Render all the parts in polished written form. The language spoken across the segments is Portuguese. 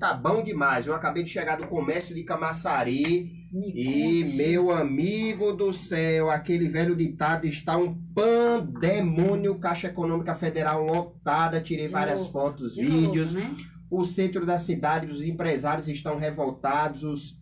tá bom demais. Eu acabei de chegar do comércio de Camaçari e, meu amigo do céu, aquele velho ditado, está um pandemônio. Caixa Econômica Federal lotada, tirei várias fotos, vídeos. Novo, né? O centro da cidade, os empresários estão revoltados,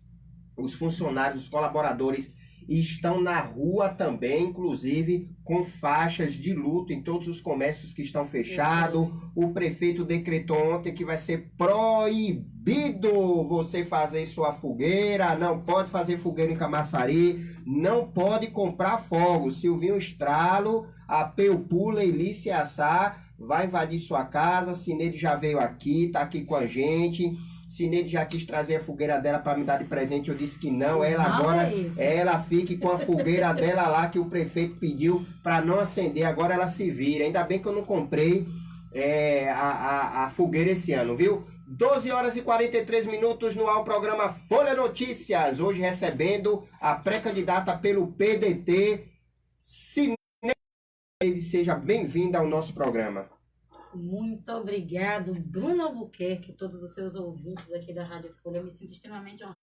os funcionários, os colaboradores estão na rua também, inclusive com faixas de luto em todos os comércios que estão fechados. O prefeito decretou ontem que vai ser proibido você fazer sua fogueira, não pode fazer fogueira em Camaçari, não pode comprar fogos. Silvinho Estralo, a Peupula, Elícia Assá vai invadir sua casa. Cineide já veio aqui, tá aqui com a gente. Cineide já quis trazer a fogueira dela para me dar de presente, eu disse que não. Ela agora, ela fique com a fogueira dela lá que o prefeito pediu para não acender. Agora ela se vira. Ainda bem que eu não comprei a fogueira esse ano, viu? 12 horas e 43 minutos no ar o programa Folha Notícias. Hoje recebendo a pré-candidata pelo PDT, Cineide. Seja bem-vinda ao nosso programa. Muito obrigado, Bruno Albuquerque, todos os seus ouvintes aqui da Rádio Folha. Eu me sinto extremamente honrado.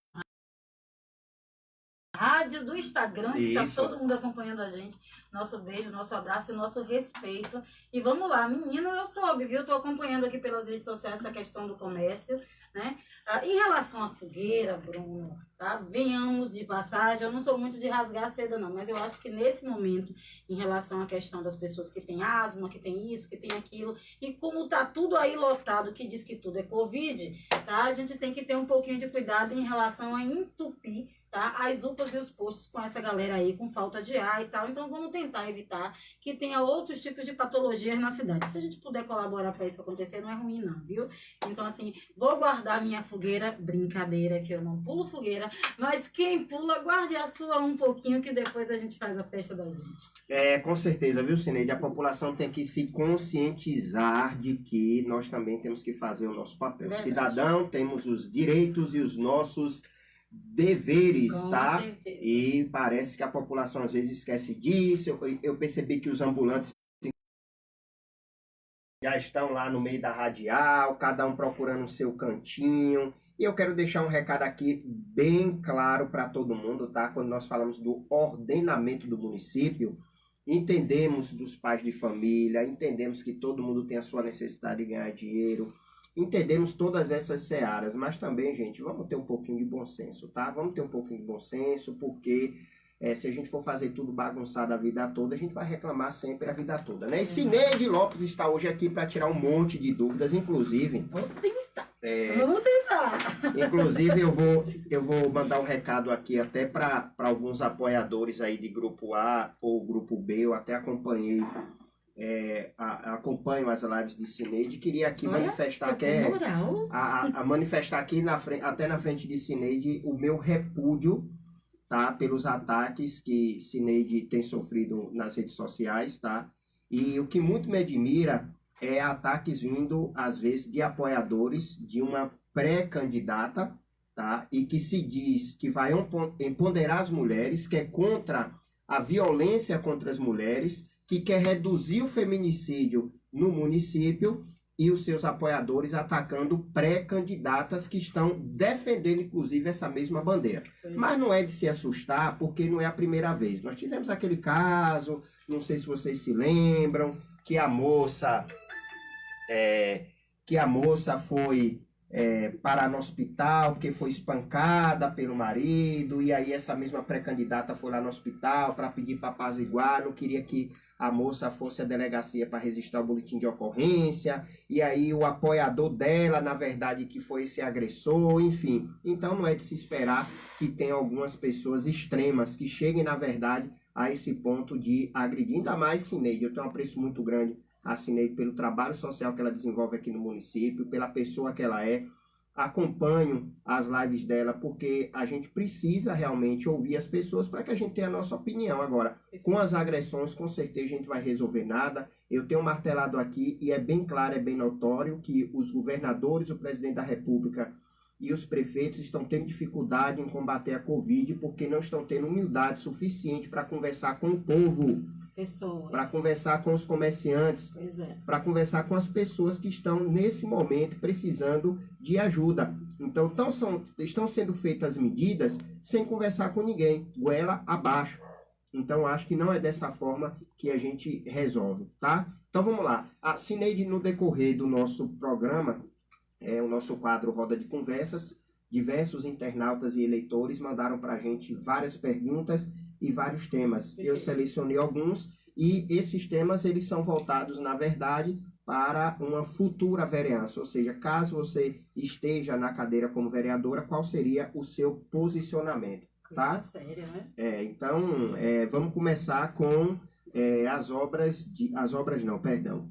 Rádio do Instagram, que está todo mundo acompanhando a gente. Nosso beijo, nosso abraço e nosso respeito. E vamos lá, menino, eu soube, viu? Estou acompanhando aqui pelas redes sociais essa questão do comércio, né? Em relação à fogueira, Bruno, tá? Venhamos de passagem, eu não sou muito de rasgar a seda, não, mas eu acho que nesse momento, em relação à questão das pessoas que têm asma, que tem isso, que tem aquilo, e como tá tudo aí lotado, que diz que tudo é Covid, tá? A gente tem que ter um pouquinho de cuidado em relação a entupir, tá? As UPAs e os postos com essa galera aí, com falta de ar e tal. Então, vamos tentar evitar que tenha outros tipos de patologias na cidade. Se a gente puder colaborar para isso acontecer, não é ruim não, viu? Então, assim, vou guardar minha fogueira. Brincadeira, que eu não pulo fogueira. Mas quem pula, guarde a sua um pouquinho, que depois a gente faz a festa da gente. Com certeza, viu, Cineide? A população tem que se conscientizar de que nós também temos que fazer o nosso papel. Verdade. Cidadão, temos os direitos e os nossos deveres, com tá? Certeza. E parece que a população às vezes esquece disso. Eu percebi que os ambulantes já estão lá no meio da radial, cada um procurando o seu cantinho. E eu quero deixar um recado aqui bem claro para todo mundo, tá? Quando nós falamos do ordenamento do município, entendemos dos pais de família, entendemos que todo mundo tem a sua necessidade de ganhar dinheiro, entendemos todas essas searas, mas também, gente, vamos ter um pouquinho de bom senso, tá? Vamos ter um pouquinho de bom senso, porque se a gente for fazer tudo bagunçado a vida toda, a gente vai reclamar sempre a vida toda, né? E Cineide Lopes está hoje aqui para tirar um monte de dúvidas, inclusive... Vamos tentar. Vamos tentar. Inclusive, eu vou mandar um recado aqui até para alguns apoiadores aí de Grupo A ou Grupo B, eu até acompanhei... acompanho as lives de Cineide, queria aqui manifestar manifestar aqui até na frente de Cineide o meu repúdio, tá, pelos ataques que Cineide tem sofrido nas redes sociais, tá? E o que muito me admira é ataques vindo às vezes de apoiadores de uma pré-candidata, tá? E que se diz que vai empoderar as mulheres, que é contra a violência contra as mulheres, que quer reduzir o feminicídio no município, e os seus apoiadores atacando pré-candidatas que estão defendendo, inclusive, essa mesma bandeira. Mas não é de se assustar, porque não é a primeira vez. Nós tivemos aquele caso, não sei se vocês se lembram, que a moça foi parar no hospital porque foi espancada pelo marido, e aí essa mesma pré-candidata foi lá no hospital para pedir para apaziguar, não queria que a moça fosse à delegacia para registrar o boletim de ocorrência, e aí o apoiador dela, na verdade, que foi esse agressor, enfim. Então não é de se esperar que tenha algumas pessoas extremas que cheguem, na verdade, a esse ponto de agredir. Ainda mais Cineide, eu tenho um apreço muito grande a Cineide pelo trabalho social que ela desenvolve aqui no município, pela pessoa que ela é. Acompanho as lives dela, porque a gente precisa realmente ouvir as pessoas para que a gente tenha a nossa opinião. Agora, com as agressões, com certeza a gente vai resolver nada. Eu tenho martelado aqui, e é bem claro, é bem notório, que os governadores, o presidente da República e os prefeitos estão tendo dificuldade em combater a Covid, porque não estão tendo humildade suficiente para conversar com o povo. Para conversar com os comerciantes, para conversar com as pessoas que estão nesse momento precisando de ajuda. Então, estão sendo feitas medidas sem conversar com ninguém, goela abaixo. Então, acho que não é dessa forma que a gente resolve, tá? Então, vamos lá. A Cineide, no decorrer do nosso programa, o nosso quadro Roda de Conversas, diversos internautas e eleitores mandaram para a gente várias perguntas e vários temas. Eu selecionei alguns e esses temas, eles são voltados, na verdade, para uma futura vereança, ou seja, caso você esteja na cadeira como vereadora, qual seria o seu posicionamento, tá? Sério, né? Então, vamos começar com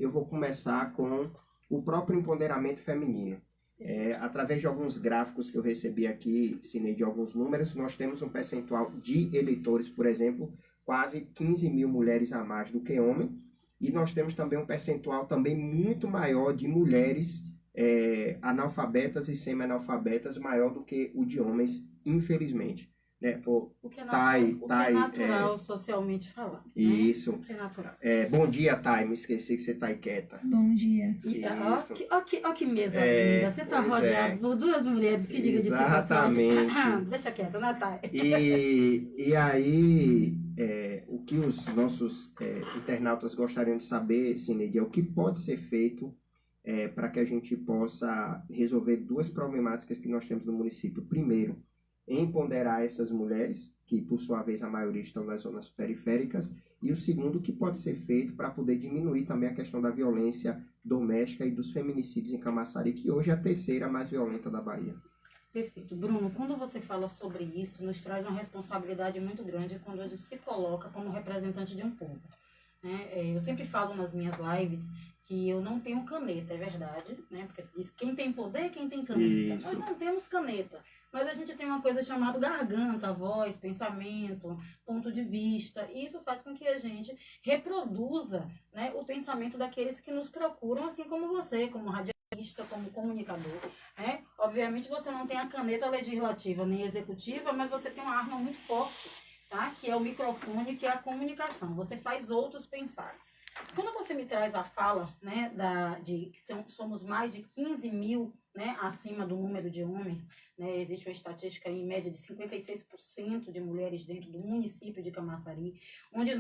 eu vou começar com o próprio empoderamento feminino. Através de alguns gráficos que eu recebi aqui, ensinei de alguns números, nós temos um percentual de eleitores, por exemplo, quase 15 mil mulheres a mais do que homens, e nós temos também um percentual também muito maior de mulheres analfabetas e semi-analfabetas, maior do que o de homens, infelizmente. Né? O que é natural socialmente falando. Isso. Né? O que é natural. Bom dia, Thay. Me esqueci que você está aí quieta. Bom dia. Ó que mesa linda. Você está rodeado por duas mulheres que digam de Exatamente. Deixa quieto, né, Thay? E aí, o que os nossos internautas gostariam de saber, Cineide, é o que pode ser feito para que a gente possa resolver duas problemáticas que nós temos no município. Primeiro, empoderar essas mulheres, que por sua vez a maioria estão nas zonas periféricas, e o segundo, que pode ser feito para poder diminuir também a questão da violência doméstica e dos feminicídios em Camaçari, que hoje é a terceira mais violenta da Bahia. Perfeito. Bruno, quando você fala sobre isso, nos traz uma responsabilidade muito grande quando a gente se coloca como representante de um povo. Né? Eu sempre falo nas minhas lives que eu não tenho caneta, é verdade, né? Porque diz quem tem poder, quem tem caneta. Isso. Nós não temos caneta, mas a gente tem uma coisa chamada garganta, voz, pensamento, ponto de vista, e isso faz com que a gente reproduza, né, o pensamento daqueles que nos procuram, assim como você, como radialista, como comunicador. Né? Obviamente você não tem a caneta legislativa nem executiva, mas você tem uma arma muito forte, tá? Que é o microfone, que é a comunicação. Você faz outros pensarem. Quando você me traz a fala, né, de que somos mais de 15 mil, né, acima do número de homens, né, existe uma estatística em média de 56% de mulheres dentro do município de Camaçari, onde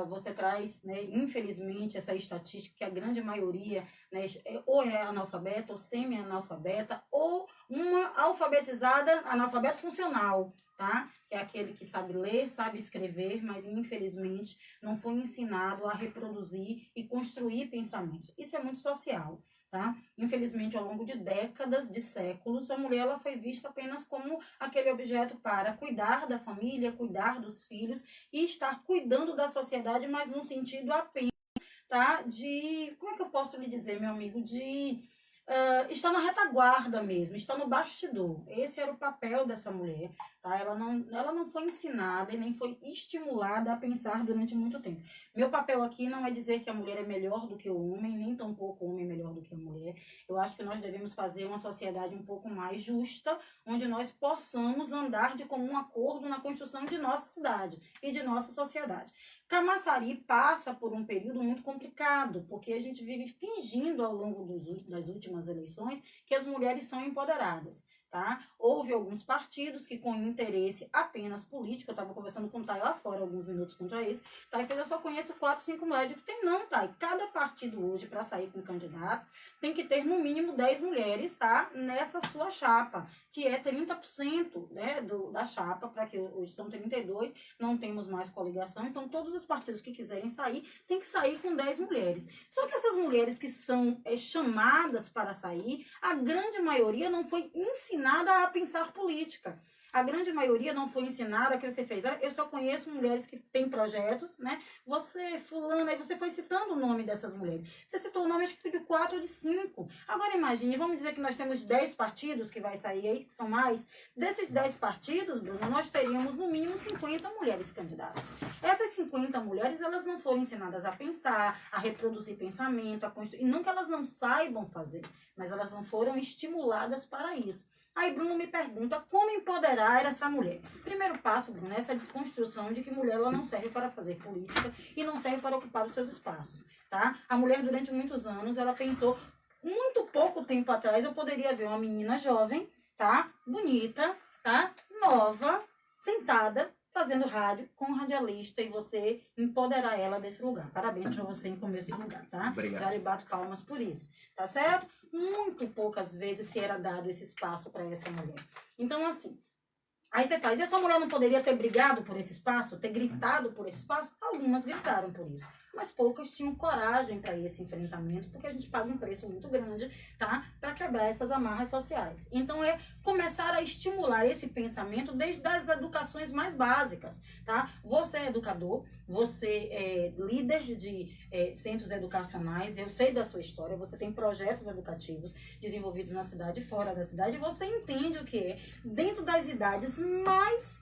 você traz, né, infelizmente, essa estatística que a grande maioria, né, ou é analfabeta ou semi-analfabeta, ou uma alfabetizada, analfabeto funcional, tá? É aquele que sabe ler, sabe escrever, mas infelizmente não foi ensinado a reproduzir e construir pensamentos. Isso é muito social, tá? Infelizmente, ao longo de décadas, de séculos, a mulher ela foi vista apenas como aquele objeto para cuidar da família, cuidar dos filhos e estar cuidando da sociedade, mas num sentido apenas, tá? Como é que eu posso lhe dizer, meu amigo? Está na retaguarda mesmo, está no bastidor. Esse era o papel dessa mulher, tá? Ela não foi ensinada e nem foi estimulada a pensar durante muito tempo. Meu papel aqui não é dizer que a mulher é melhor do que o homem, nem tampouco o homem é melhor do que a mulher. Eu acho que nós devemos fazer uma sociedade um pouco mais justa, onde nós possamos andar de comum acordo na construção de nossa cidade e de nossa sociedade. Camaçari passa por um período muito complicado, porque a gente vive fingindo ao longo das últimas eleições que as mulheres são empoderadas. Tá? Houve alguns partidos que, com interesse apenas político, eu estava conversando com o Thay lá fora alguns minutos quanto a isso, Thay fez, eu só conheço 4, 5 mulheres. Eu digo, tem não, Thay. Cada partido hoje, para sair com candidato, tem que ter no mínimo 10 mulheres, tá? Nessa sua chapa, que é 30%, né, da chapa, para que hoje são 32, não temos mais coligação, então todos os partidos que quiserem sair, tem que sair com 10 mulheres. Só que essas mulheres que são chamadas para sair, a grande maioria não foi ensinada a pensar política. A grande maioria não foi ensinada, que você fez. Eu só conheço mulheres que têm projetos, né? Você, fulana, aí você foi citando o nome dessas mulheres. Você citou o nome, acho que de 4 ou de 5. Agora imagine, vamos dizer que nós temos 10 partidos que vai sair aí, que são mais. Desses 10 partidos, Bruno, nós teríamos no mínimo 50 mulheres candidatas. Essas 50 mulheres, elas não foram ensinadas a pensar, a reproduzir pensamento, a construir. E não que elas não saibam fazer, mas elas não foram estimuladas para isso. Aí Bruno me pergunta como empoderar essa mulher. Primeiro passo, Bruno, é essa desconstrução de que mulher ela não serve para fazer política e não serve para ocupar os seus espaços, tá? A mulher, durante muitos anos, ela pensou muito pouco tempo atrás eu poderia ver uma menina jovem, tá? Bonita, tá? Nova, sentada, fazendo rádio com um radialista e você empoderar ela desse lugar. Parabéns para você em começo de lugar, tá? Obrigado. Já lhe bato palmas por isso, tá certo? Muito poucas vezes se era dado esse espaço para essa mulher. Então, assim, aí você faz, e essa mulher não poderia ter brigado por esse espaço, ter gritado por esse espaço? Algumas gritaram por isso, mas poucas tinham coragem para esse enfrentamento, porque a gente paga um preço muito grande, tá? Para quebrar essas amarras sociais. Então é começar a estimular esse pensamento desde as educações mais básicas, tá? Você é educador, você é líder de centros educacionais, eu sei da sua história, você tem projetos educativos desenvolvidos na cidade e fora da cidade, você entende o que é, dentro das idades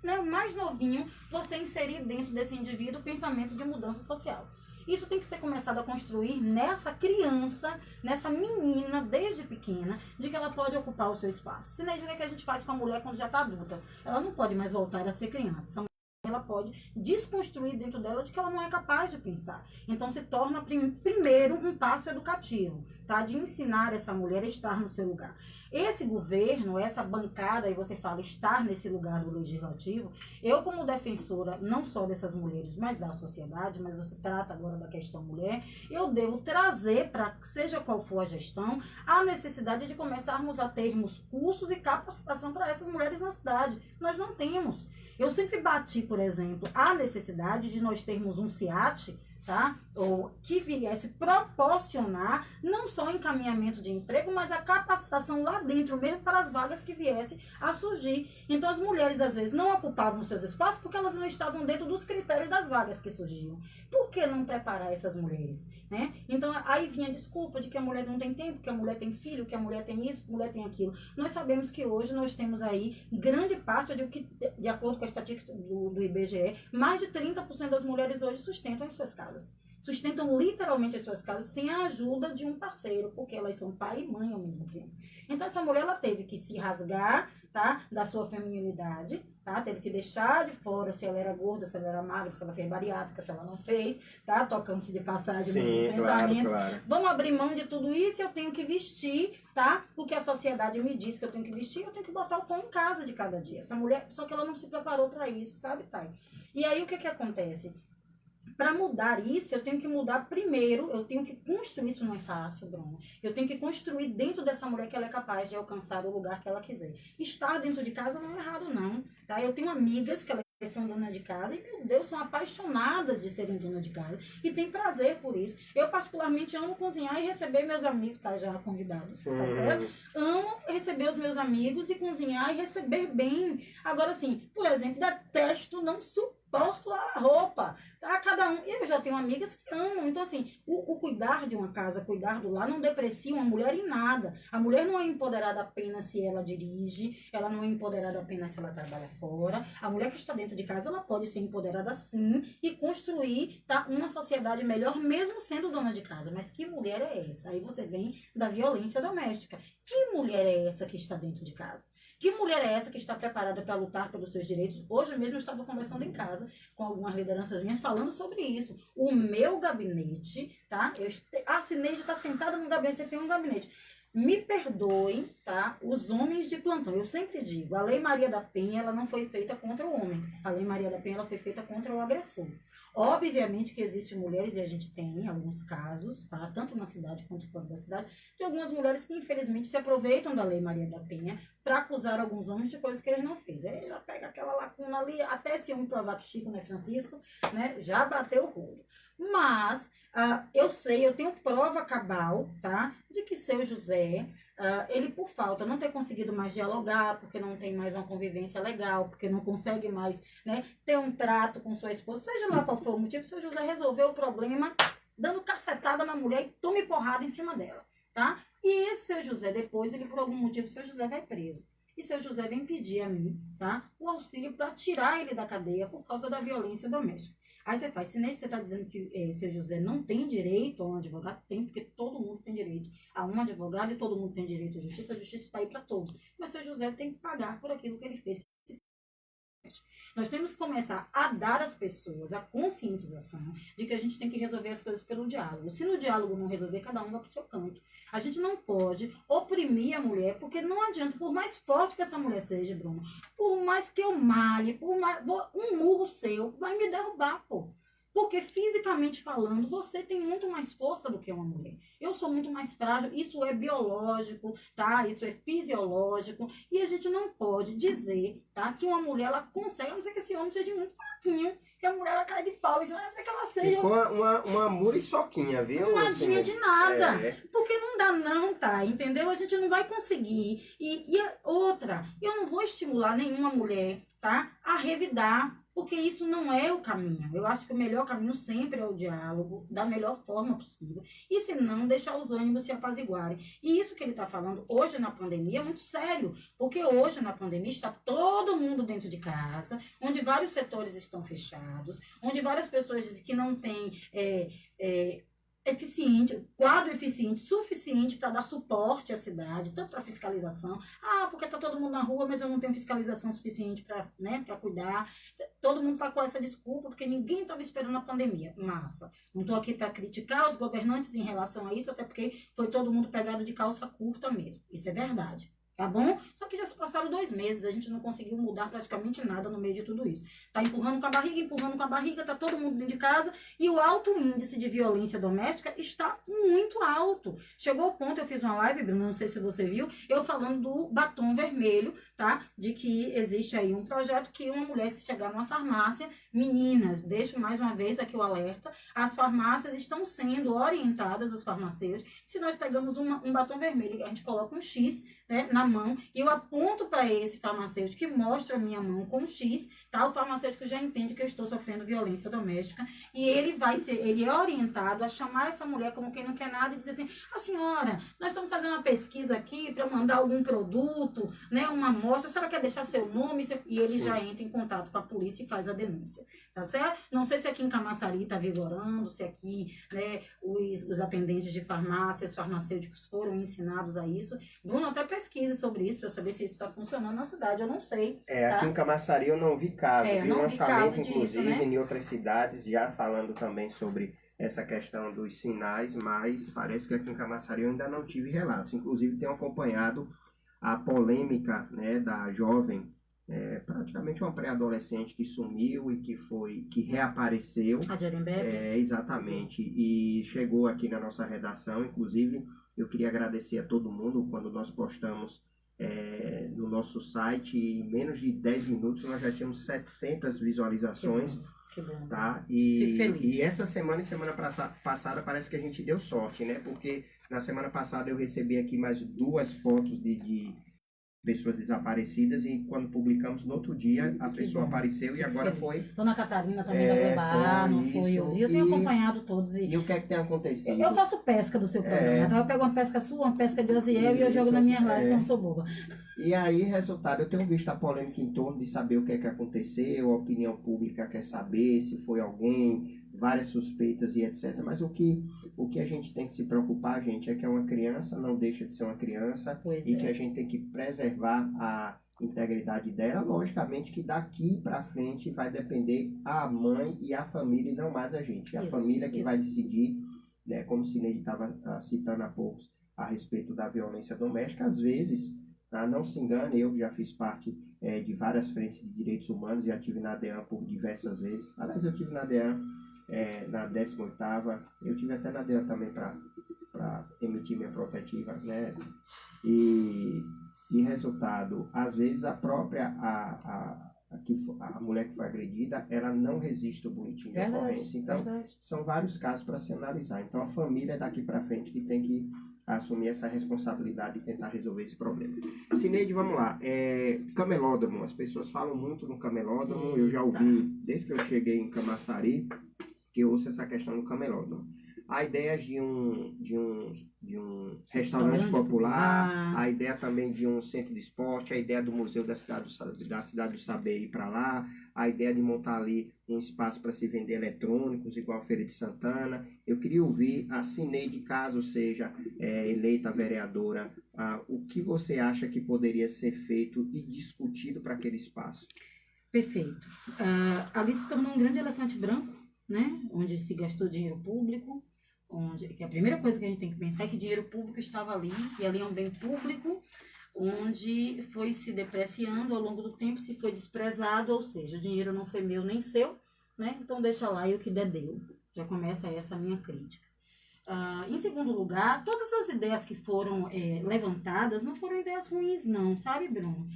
mais novinho, você inserir dentro desse indivíduo o pensamento de mudança social. Isso tem que ser começado a construir nessa criança, nessa menina, desde pequena, de que ela pode ocupar o seu espaço. Se não é o que a gente faz com a mulher quando já está adulta. Ela não pode mais voltar a ser criança. Essa mulher, ela pode desconstruir dentro dela de que ela não é capaz de pensar. Então se torna primeiro um passo educativo, tá? De ensinar essa mulher a estar no seu lugar. Esse governo, essa bancada, e você fala estar nesse lugar do legislativo, eu como defensora não só dessas mulheres, mas da sociedade, mas você trata agora da questão mulher, eu devo trazer, para seja qual for a gestão, a necessidade de começarmos a termos cursos e capacitação para essas mulheres na cidade. Nós não temos. Eu sempre bati, por exemplo, a necessidade de nós termos um CIAT, tá? Ou que viesse proporcionar não só encaminhamento de emprego, mas a capacitação lá dentro mesmo para as vagas que viessem a surgir. Então as mulheres às vezes não ocupavam seus espaços porque elas não estavam dentro dos critérios das vagas que surgiam. Por que não preparar essas mulheres, né? Então aí vinha a desculpa de que a mulher não tem tempo, que a mulher tem filho, que a mulher tem isso, que a mulher tem aquilo. Nós sabemos que hoje nós temos aí grande parte de acordo com a estatística do IBGE, mais de 30% das mulheres hoje sustentam as suas casas. Sustentam literalmente as suas casas sem a ajuda de um parceiro, porque elas são pai e mãe ao mesmo tempo. Então essa mulher ela teve que se rasgar, tá, da sua feminilidade, tá, teve que deixar de fora se ela era gorda, se ela era magra, se ela fez bariátrica, se ela não fez, tá, tocando-se de passagem nos enfrentamentos. Claro. Vamos abrir mão de tudo isso, eu tenho que vestir, tá, o que a sociedade me diz que eu tenho que vestir, eu tenho que botar o pão em casa de cada dia. Essa mulher, só que ela não se preparou para isso, sabe, Thay? E aí o que acontece? Para mudar isso, eu tenho que mudar primeiro, eu tenho que construir, isso não é fácil, Bruno. Eu tenho que construir dentro dessa mulher que ela é capaz de alcançar o lugar que ela quiser. Estar dentro de casa não é errado, não. Tá? Eu tenho amigas que elas são dona de casa e, meu Deus, são apaixonadas de serem dona de casa e têm prazer por isso. Eu, particularmente, amo cozinhar e receber meus amigos, tá? Já convidados, tá certo? Amo receber os meus amigos e cozinhar e receber bem. Agora, assim, por exemplo, detesto, não suporto a roupa. Tá? Cada um. Eu já tenho amigas que amam. Então, assim, o cuidar de uma casa, cuidar do lar, não deprecia uma mulher em nada. A mulher não é empoderada apenas se ela dirige, ela não é empoderada apenas se ela trabalha fora. A mulher que está dentro de casa, ela pode ser empoderada sim e construir, tá, uma sociedade melhor, mesmo sendo dona de casa. Mas que mulher é essa? Aí você vem da violência doméstica. Que mulher é essa que está dentro de casa? Que mulher é essa que está preparada para lutar pelos seus direitos? Hoje mesmo eu estava conversando em casa com algumas lideranças minhas falando sobre isso. O meu gabinete, tá? A Cineide está sentada no gabinete, você tem um gabinete. Me perdoem, tá? Os homens de plantão. Eu sempre digo, a Lei Maria da Penha, ela não foi feita contra o homem. A Lei Maria da Penha, ela foi feita contra o agressor. Obviamente que existem mulheres, e a gente tem alguns casos, tá? Tanto na cidade quanto fora da cidade, de algumas mulheres que infelizmente se aproveitam da Lei Maria da Penha para acusar alguns homens de coisas que eles não fez. Aí ela pega aquela lacuna ali, até se homem provar que Chico não é Francisco, né? Já bateu o rolo. Mas eu sei, eu tenho prova cabal, tá? De que seu José, ele por falta não ter conseguido mais dialogar, porque não tem mais uma convivência legal, porque não consegue mais, né, ter um trato com sua esposa, seja lá qual for o motivo, seu José resolveu o problema dando cacetada na mulher e tome porrada em cima dela, tá? E esse seu José, depois, ele por algum motivo, seu José vai preso. E seu José vem pedir a mim, tá, o auxílio para tirar ele da cadeia por causa da violência doméstica. Aí você faz, se você está dizendo que seu José não tem direito a um advogado, tem, porque todo mundo tem direito a um advogado e todo mundo tem direito à justiça, a justiça está aí para todos. Mas seu José tem que pagar por aquilo que ele fez. Nós temos que começar a dar às pessoas a conscientização de que a gente tem que resolver as coisas pelo diálogo. Se no diálogo não resolver, cada um vai pro seu canto. A gente não pode oprimir a mulher, porque não adianta, por mais forte que essa mulher seja, Bruno, por mais que eu malhe, um murro seu vai me derrubar, pô. Porque fisicamente falando, você tem muito mais força do que uma mulher. Eu sou muito mais frágil, isso é biológico, tá? Isso é fisiológico. E a gente não pode dizer, tá? Que uma mulher, ela consegue, a não ser que esse homem seja muito fraquinho, que a mulher ela cai de pau, isso não é que ela seja. Se for uma muriçoquinha, viu? Nadinha de nada. Porque não dá não, tá? Entendeu? A gente não vai conseguir. Outra, eu não vou estimular nenhuma mulher, tá? A revidar. Porque isso não é o caminho. Eu acho que o melhor caminho sempre é o diálogo, da melhor forma possível. E se não, deixar os ânimos se apaziguarem. E isso que ele está falando hoje na pandemia é muito sério. Porque hoje na pandemia está todo mundo dentro de casa, onde vários setores estão fechados, onde várias pessoas dizem que não tem quadro eficiente, suficiente para dar suporte à cidade, tanto para fiscalização. Porque está todo mundo na rua, mas eu não tenho fiscalização suficiente para, né, para cuidar. Todo mundo está com essa desculpa, porque ninguém estava esperando a pandemia. Massa. Não estou aqui para criticar os governantes em relação a isso, até porque foi todo mundo pegado de calça curta mesmo. Isso é verdade. Tá bom? Só que já se passaram 2 meses, a gente não conseguiu mudar praticamente nada no meio de tudo isso. Tá empurrando com a barriga, tá todo mundo dentro de casa e o alto índice de violência doméstica está muito alto. Chegou ao ponto, eu fiz uma live, Bruno, não sei se você viu, eu falando do batom vermelho, tá? De que existe aí um projeto que uma mulher, se chegar numa farmácia, meninas, deixo mais uma vez aqui o alerta, as farmácias estão sendo orientadas, os farmacêuticos, se nós pegamos um batom vermelho, a gente coloca um X, né, na mão, e eu aponto para esse farmacêutico que mostra a minha mão com X, tá? O farmacêutico já entende que eu estou sofrendo violência doméstica e ele é orientado a chamar essa mulher como quem não quer nada e dizer assim: a senhora, nós estamos fazendo uma pesquisa aqui para mandar algum produto, né, uma amostra, a senhora quer deixar seu nome? E ele já entra em contato com a polícia e faz a denúncia, tá certo? Não sei se aqui em Camaçari está vigorando, se aqui, né, os atendentes de farmácia, os farmacêuticos foram ensinados a isso. Bruno, até pesquise sobre isso, para saber se isso está funcionando na cidade, eu não sei. Tá? Aqui em Camaçari eu não vi caso, vi não lançamento, vi caso inclusive, disso, né? em outras cidades, já falando também sobre essa questão dos sinais, mas parece que aqui em Camaçari eu ainda não tive relatos. Inclusive, tenho acompanhado a polêmica, né, da jovem, praticamente uma pré-adolescente que sumiu e que reapareceu. A Jerembebe? Exatamente, e chegou aqui na nossa redação, inclusive. Eu queria agradecer a todo mundo quando nós postamos no nosso site, em menos de 10 minutos nós já tínhamos 700 visualizações. Que bom. Tá? Fico feliz. E essa semana e semana passada parece que a gente deu sorte, né? Porque na semana passada eu recebi aqui mais 2 fotos de pessoas desaparecidas e quando publicamos no outro dia a pessoa apareceu e agora foi. Dona Catarina também da Gleba, não foi? Eu vi, eu tenho acompanhado todos. E o que é que tem acontecido? Eu faço pesca do seu programa, tá? Eu pego uma pesca sua, uma pesca de Osiel e eu jogo na minha live, não sou boba. E aí, resultado, eu tenho visto a polêmica em torno de saber o que é que aconteceu, a opinião pública quer saber se foi alguém, várias suspeitas e etc. Mas o que a gente tem que se preocupar, gente, é que é uma criança, não deixa de ser uma criança, que a gente tem que preservar a integridade dela. Logicamente que daqui para frente vai depender a mãe e a família e não mais a gente. É a família que vai decidir, né, como o Cineide estava citando há pouco, a respeito da violência doméstica. Às vezes, tá, não se engane, eu já fiz parte de várias frentes de direitos humanos, já estive na DEAN por diversas vezes. Aliás, eu estive na DEAN na 18ª, eu tive até na DEAN também para emitir minha protetiva, né? E resultado, às vezes a própria a mulher que foi agredida, ela não resiste ao boletim de ocorrência. Então, são vários casos para se analisar. Então, a família daqui para frente que tem que assumir essa responsabilidade e tentar resolver esse problema. Cineide, vamos lá. Camelódromo, as pessoas falam muito no camelódromo, eu já ouvi, desde que eu cheguei em Camaçari, que eu ouço essa questão do camelódromo. A ideia de um restaurante popular, a ideia também de um centro de esporte, a ideia do Museu da Cidade do Saber ir para lá, a ideia de montar ali um espaço para se vender eletrônicos, igual a Feira de Santana. Eu queria ouvir a Cineide, caso seja eleita vereadora, o que você acha que poderia ser feito e discutido para aquele espaço? Perfeito. Ali se tornou um grande elefante branco, né? Onde se gastou dinheiro público, que a primeira coisa que a gente tem que pensar é que dinheiro público estava ali, e ali é um bem público, onde foi se depreciando ao longo do tempo, se foi desprezado, ou seja, o dinheiro não foi meu nem seu, né? Então deixa lá e o que der deu. Já começa essa minha crítica. Em segundo lugar, todas as ideias que foram levantadas não foram ideias ruins, não, sabe, Bruno?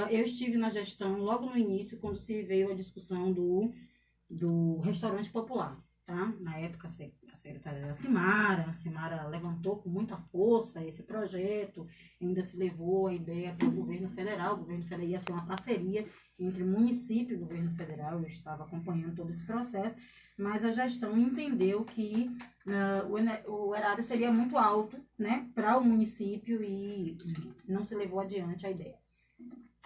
Eu estive na gestão logo no início, quando se veio a discussão do restaurante popular, tá? Na época, a secretária era a Simara levantou com muita força esse projeto, ainda se levou a ideia para o governo federal ia ser uma parceria entre município e governo federal, eu estava acompanhando todo esse processo, mas a gestão entendeu que o erário seria muito alto, né, para o município e não se levou adiante a ideia.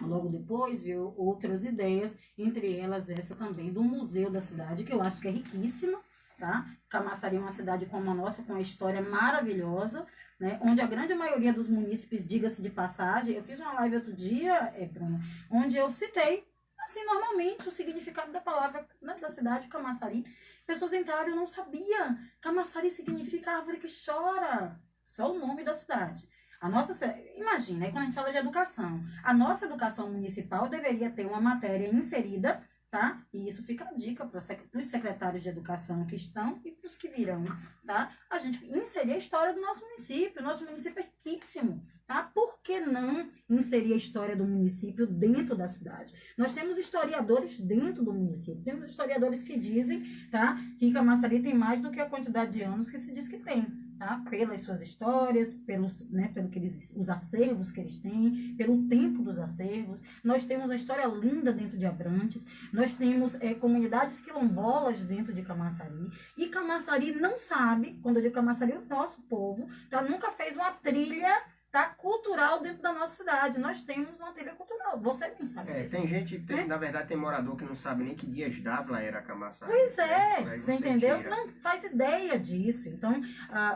Logo depois veio outras ideias, entre elas essa também do museu da cidade, que eu acho que é riquíssima, tá? Camaçari é uma cidade como a nossa, com uma história maravilhosa, né? Onde a grande maioria dos munícipes, diga-se de passagem, eu fiz uma live outro dia, Bruno, onde eu citei, assim, normalmente, o significado da palavra, né, da cidade, Camaçari. Pessoas entraram, eu não sabia. Camaçari significa árvore que chora. Só o nome da cidade. Imagina, aí quando a gente fala de educação, a nossa educação municipal deveria ter uma matéria inserida, tá? E isso fica a dica para os secretários de educação que estão e para os que virão, tá? A gente inserir a história do nosso município. Nosso município é riquíssimo, tá? Por que não inserir a história do município dentro da cidade? Nós temos historiadores dentro do município. Temos historiadores que dizem, tá, que Camaçari tem mais do que a quantidade de anos que se diz que tem. Tá? Pelas suas histórias, pelo que os acervos que eles têm, pelo tempo dos acervos. Nós temos uma história linda dentro de Abrantes, nós temos comunidades quilombolas dentro de Camaçari, e Camaçari não sabe, quando eu digo Camaçari, o nosso povo, tá? Nunca fez uma trilha, tá, cultural dentro da nossa cidade. Nós temos uma trilha cultural, você nem sabe disso. Tem gente, na verdade, tem morador que não sabe nem que Dias Dávila era Camaçari. Pois é, você entendeu? Tira. Não faz ideia disso. Então,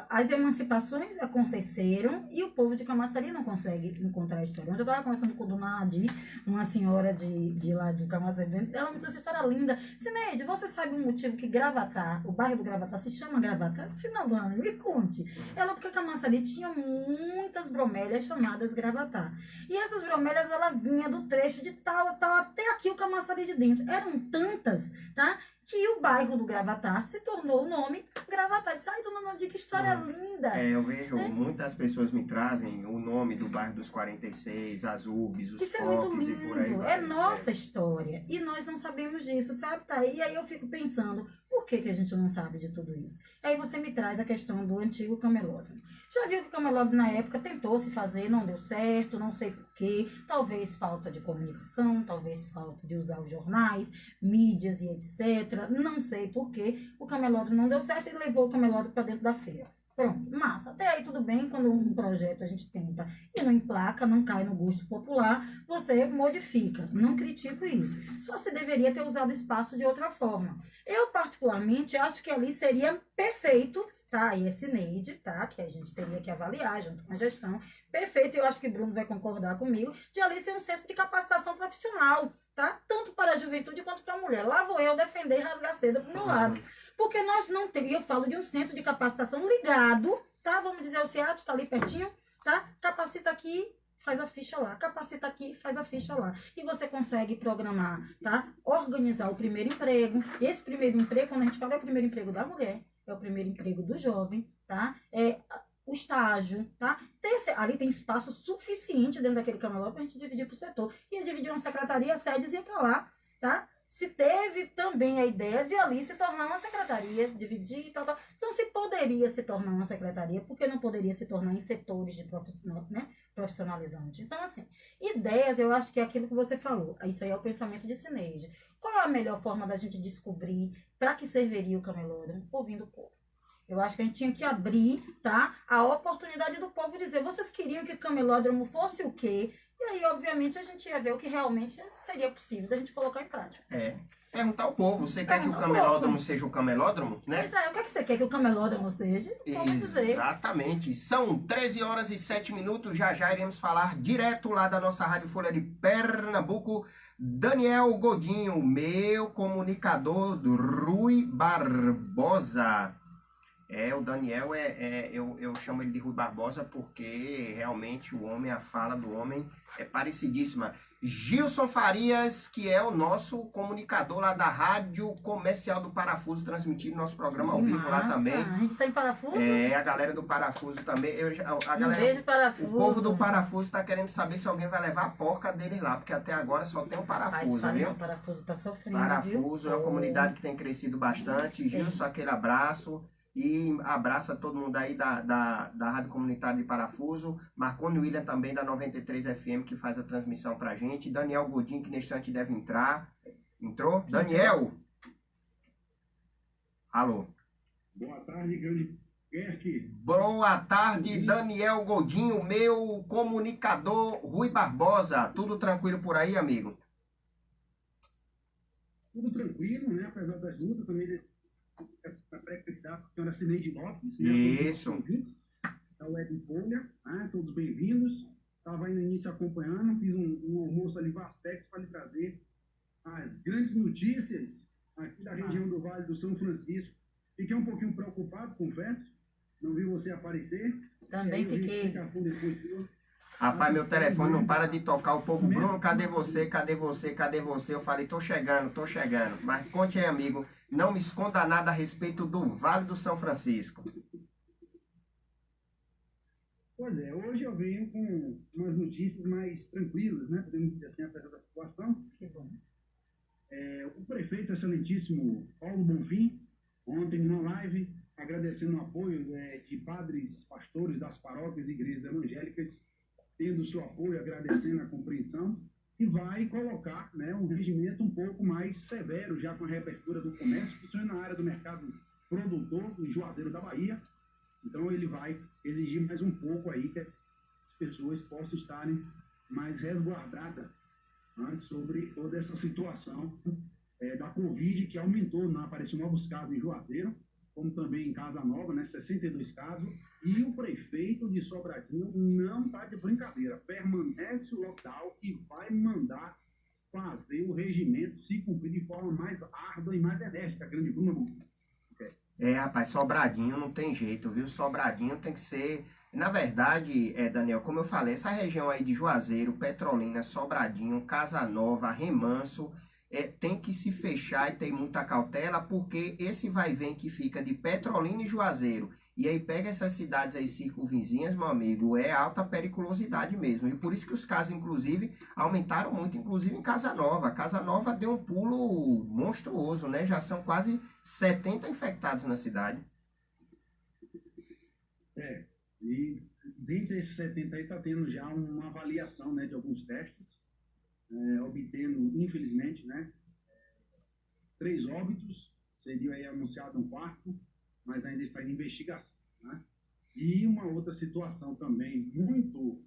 as emancipações aconteceram e o povo de Camaçari não consegue encontrar a história. Ontem eu estava conversando com a Dona Nadir, uma senhora de lá de Camaçari, ela me disse essa história linda. Sineide, você sabe o motivo que Gravatá, o bairro do Gravatá, se chama Gravatá? Se não, Dona Nadir, me conte. Ela, porque Camaçari tinha muitas bromélias chamadas Gravatá. E essas bromélias, ela vinha do trecho de tal até aqui o Camaçari de dentro. Eram tantas, tá? Que o bairro do Gravatá se tornou o nome Gravatá. Ai, Dona Nadir, que história linda! Eu vejo, muitas pessoas me trazem o nome do bairro dos 46, as UBS, os Isso é muito Foques lindo, e por aí vai. É nossa história. E nós não sabemos disso, sabe? Tá? E aí eu fico pensando, por que a gente não sabe de tudo isso? Aí você me traz a questão do antigo camelódromo. Já viu que o camelódromo na época tentou se fazer, não deu certo, não sei porquê. Talvez falta de comunicação, talvez falta de usar os jornais, mídias e etc. Não sei porquê. O camelódromo não deu certo e levou o camelódromo para dentro da feira. Pronto, massa. Até aí tudo bem, quando um projeto a gente tenta e não emplaca, não cai no gosto popular, você modifica. Não critico isso. Só se deveria ter usado o espaço de outra forma. Eu, particularmente, acho que ali seria perfeito, tá? E esse Neide, tá? Que a gente teria que avaliar junto com a gestão. Perfeito, eu acho que Bruno vai concordar comigo, de ali ser um centro de capacitação profissional, tá? Tanto para a juventude quanto para a mulher. Lá vou eu defender e rasgar seda pro meu lado. Porque nós não temos, eu falo de um centro de capacitação ligado, tá? Vamos dizer, o SEAT está ali pertinho, tá? Capacita aqui, faz a ficha lá. Capacita aqui, faz a ficha lá. E você consegue programar, tá? Organizar o primeiro emprego. Esse primeiro emprego, quando a gente fala, é o primeiro emprego da mulher, é o primeiro emprego do jovem, tá? É o estágio, tá? Ali tem espaço suficiente dentro daquele camelódromo pra gente dividir pro setor. Ia dividir uma secretaria, a sedes ia pra lá, tá? Se teve também a ideia de ali se tornar uma secretaria, dividir e tal. Então, se poderia se tornar uma secretaria, por que não poderia se tornar em setores de profissionalizante? Então, assim, ideias, eu acho que é aquilo que você falou. Isso aí é o pensamento de Sineide. Qual é a melhor forma da gente descobrir para que serviria o camelódromo? Ouvindo o povo. Eu acho que a gente tinha que abrir, tá, a oportunidade do povo dizer, vocês queriam que o camelódromo fosse o quê? E aí, obviamente, a gente ia ver o que realmente seria possível da gente colocar em prática. Perguntar ao povo, você quer que o Perguntar ao camelódromo povo. seja o camelódromo, né? Pois é, o que é que você quer que o camelódromo seja? Vamos dizer. Exatamente. São 13 horas e 7 minutos. Já já iremos falar direto lá da nossa Rádio Folha de Pernambuco. Daniel Godinho, meu comunicador do Rui Barbosa. O Daniel eu chamo ele de Rui Barbosa porque realmente o homem, a fala do homem é parecidíssima. Gilson Farias, que é o nosso comunicador lá da Rádio Comercial do Parafuso, transmitindo nosso programa ao vivo lá também. A gente tá em Parafuso? A galera do Parafuso também. Um beijo, Parafuso. O povo do Parafuso tá querendo saber se alguém vai levar a porca deles lá, porque até agora só tem o Parafuso, viu? O Parafuso tá sofrendo, Parafuso viu? é uma comunidade que tem crescido bastante. Gilson, aquele abraço. E abraça todo mundo aí da Rádio Comunitária de Parafuso. Marconi William também da 93 FM que faz a transmissão pra gente. Daniel Godinho que neste instante deve entrar. Entrou? Daniel! Alô? Boa tarde, grande Kerk. Boa tarde, Daniel Godinho, meu comunicador Rui Barbosa. Tudo tranquilo por aí, amigo? Tudo tranquilo, né? Apesar das lutas também a pré-candidato, a senhora Cineide Lopes. Isso. Da Web Folha, né? Todos bem-vindos. Estava aí no início acompanhando, fiz um almoço ali Vastex para lhe trazer as grandes notícias aqui da região do Vale do São Francisco. Fiquei um pouquinho preocupado, confesso. Não vi você aparecer. Também fiquei. Rapaz, meu telefone não para de tocar. O povo, Bruno, cadê você? Cadê você? Cadê você? Eu falei, tô chegando, tô chegando. Mas conte aí, amigo, não me esconda nada a respeito do Vale do São Francisco. Pois é, hoje eu venho com umas notícias mais tranquilas, né? Podemos dizer assim, apesar da situação. Que bom. O prefeito excelentíssimo Paulo Bonfim, ontem numa live, agradecendo o apoio de padres, pastores das paróquias e igrejas evangélicas, tendo seu apoio, agradecendo a compreensão, e vai colocar, né, um regimento um pouco mais severo, já com a reabertura do comércio, principalmente na área do mercado produtor, em Juazeiro da Bahia. Então ele vai exigir mais um pouco aí que as pessoas possam estarem mais resguardadas, né, sobre toda essa situação da Covid, que aumentou, né, apareceram novos casos em Juazeiro, como também em Casa Nova, né, 62 casos, e o prefeito de Sobradinho não está de brincadeira, permanece o lockdown e vai mandar fazer o regimento se cumprir de forma mais árdua e mais enérgica, grande Bruno. Rapaz, Sobradinho não tem jeito, viu? Sobradinho tem que ser... Na verdade, Daniel, como eu falei, essa região aí de Juazeiro, Petrolina, Sobradinho, Casa Nova, Remanso... tem que se fechar e ter muita cautela, porque esse vai e vem que fica de Petrolina e Juazeiro, e aí pega essas cidades aí circunvizinhas, meu amigo, é alta periculosidade mesmo, e por isso que os casos, inclusive, aumentaram muito, inclusive em Casa Nova. Casa Nova deu um pulo monstruoso, né? Já são quase 70 infectados na cidade. E dentre esses 70 aí está tendo já uma avaliação, né, de alguns testes, obtendo, infelizmente, né, 3 óbitos, seria aí anunciado um quarto, mas ainda está em investigação, né? E uma outra situação também muito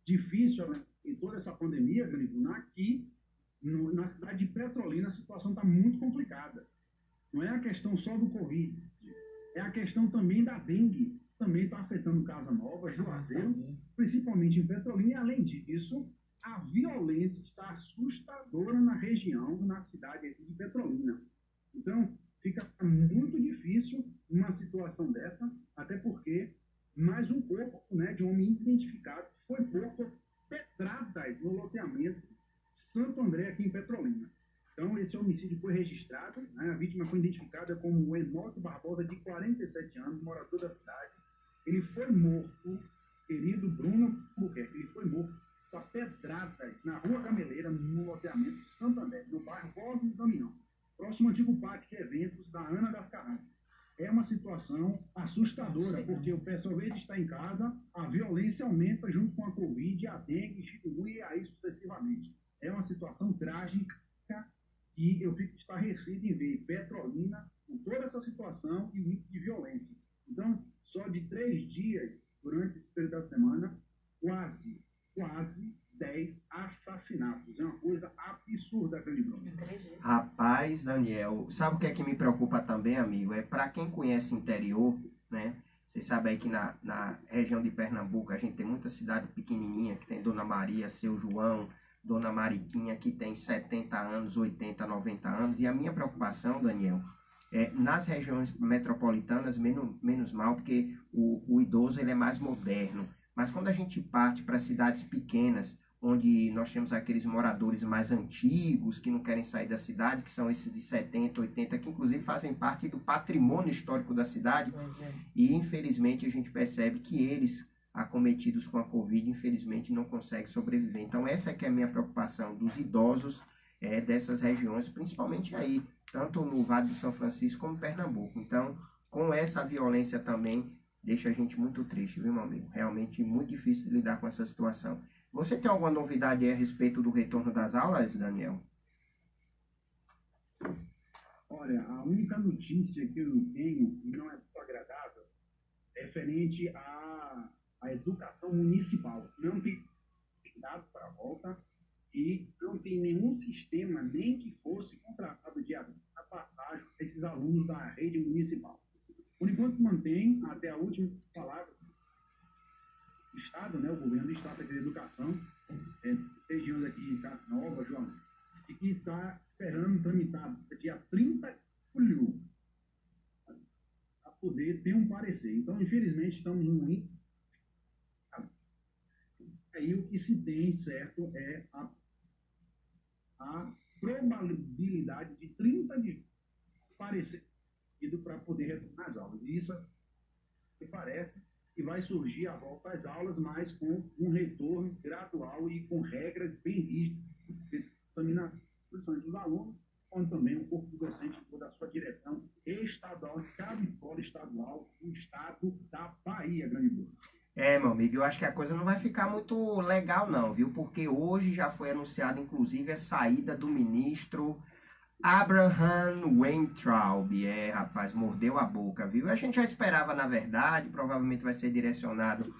difícil, né, em toda essa pandemia, aqui na cidade de Petrolina a situação está muito complicada. Não é a questão só do Covid, é a questão também da dengue, também está afetando Casa Nova, Juazeiro, principalmente em Petrolina, e além disso, a violência está assustadora na região, na cidade aqui de Petrolina. Então, fica muito difícil uma situação dessa, até porque mais um corpo, né, de um homem identificado foi posto pedradas no loteamento Santo André, aqui em Petrolina. Então, esse homicídio foi registrado, né, a vítima foi identificada como o Enoque Barbosa, de 47 anos, morador da cidade. Ele foi morto, querido Bruno Buquerque, ele foi morto a pedradas na Rua Gameleira, no loteamento Santo André, no bairro Borges do Caminhão, próximo ao antigo parque de eventos da Ana das Carrantes. É uma situação assustadora, porque o pessoal, ao invés de estar em casa, a violência aumenta junto com a Covid, a dengue, chikungunya e aí sucessivamente. É uma situação trágica e eu fico estarrecido em ver Petrolina com toda essa situação e o índice de violência. Então, só de 3 dias, durante esse período da semana, quase 10 assassinatos. É uma coisa absurda, grande Bruno. Rapaz, Mas, Daniel, sabe o que é que me preocupa também, amigo? É para quem conhece interior, né? Vocês sabem aí que na região de Pernambuco a gente tem muita cidade pequenininha, que tem Dona Maria, Seu João, Dona Mariquinha, que tem 70 anos, 80, 90 anos. E a minha preocupação, Daniel, nas regiões metropolitanas, menos mal, porque o idoso ele é mais moderno. Mas quando a gente parte para cidades pequenas, onde nós temos aqueles moradores mais antigos, que não querem sair da cidade, que são esses de 70, 80, que inclusive fazem parte do patrimônio histórico da cidade, e infelizmente a gente percebe que eles, acometidos com a Covid, infelizmente não conseguem sobreviver. Então essa é que é a minha preocupação dos idosos dessas regiões, principalmente aí, tanto no Vale do São Francisco como Pernambuco. Então, com essa violência também, deixa a gente muito triste, viu, meu amigo? Realmente muito difícil de lidar com essa situação. Você tem alguma novidade aí a respeito do retorno das aulas, Daniel? Olha, a única notícia que eu tenho, e não é muito agradável, é referente à educação municipal. Não tem dado para a volta e não tem nenhum sistema, nem que fosse contratado de apartagem desses alunos da rede municipal. Por enquanto, mantém até a última palavra do Estado, né, o governo do Estado, Secretaria de Educação, regiões aqui em Casa Nova, João, e que está esperando tramitar dia 30 de julho para poder ter um parecer. Então, infelizmente, estamos muito. Aí o que se tem certo é a probabilidade de 30 de parecer para poder retornar às aulas. E isso que parece que vai surgir a volta às aulas, mas com um retorno gradual e com regras bem rígidas de examinação dos alunos, onde também o corpo docente toda a sua direção estadual, de cada escola estadual do estado da Bahia, grande Bruno. Meu amigo, eu acho que a coisa não vai ficar muito legal não, viu? Porque hoje já foi anunciada, inclusive, a saída do ministro Abraham Weintraub. Rapaz, mordeu a boca, viu? A gente já esperava, na verdade, provavelmente vai ser direcionado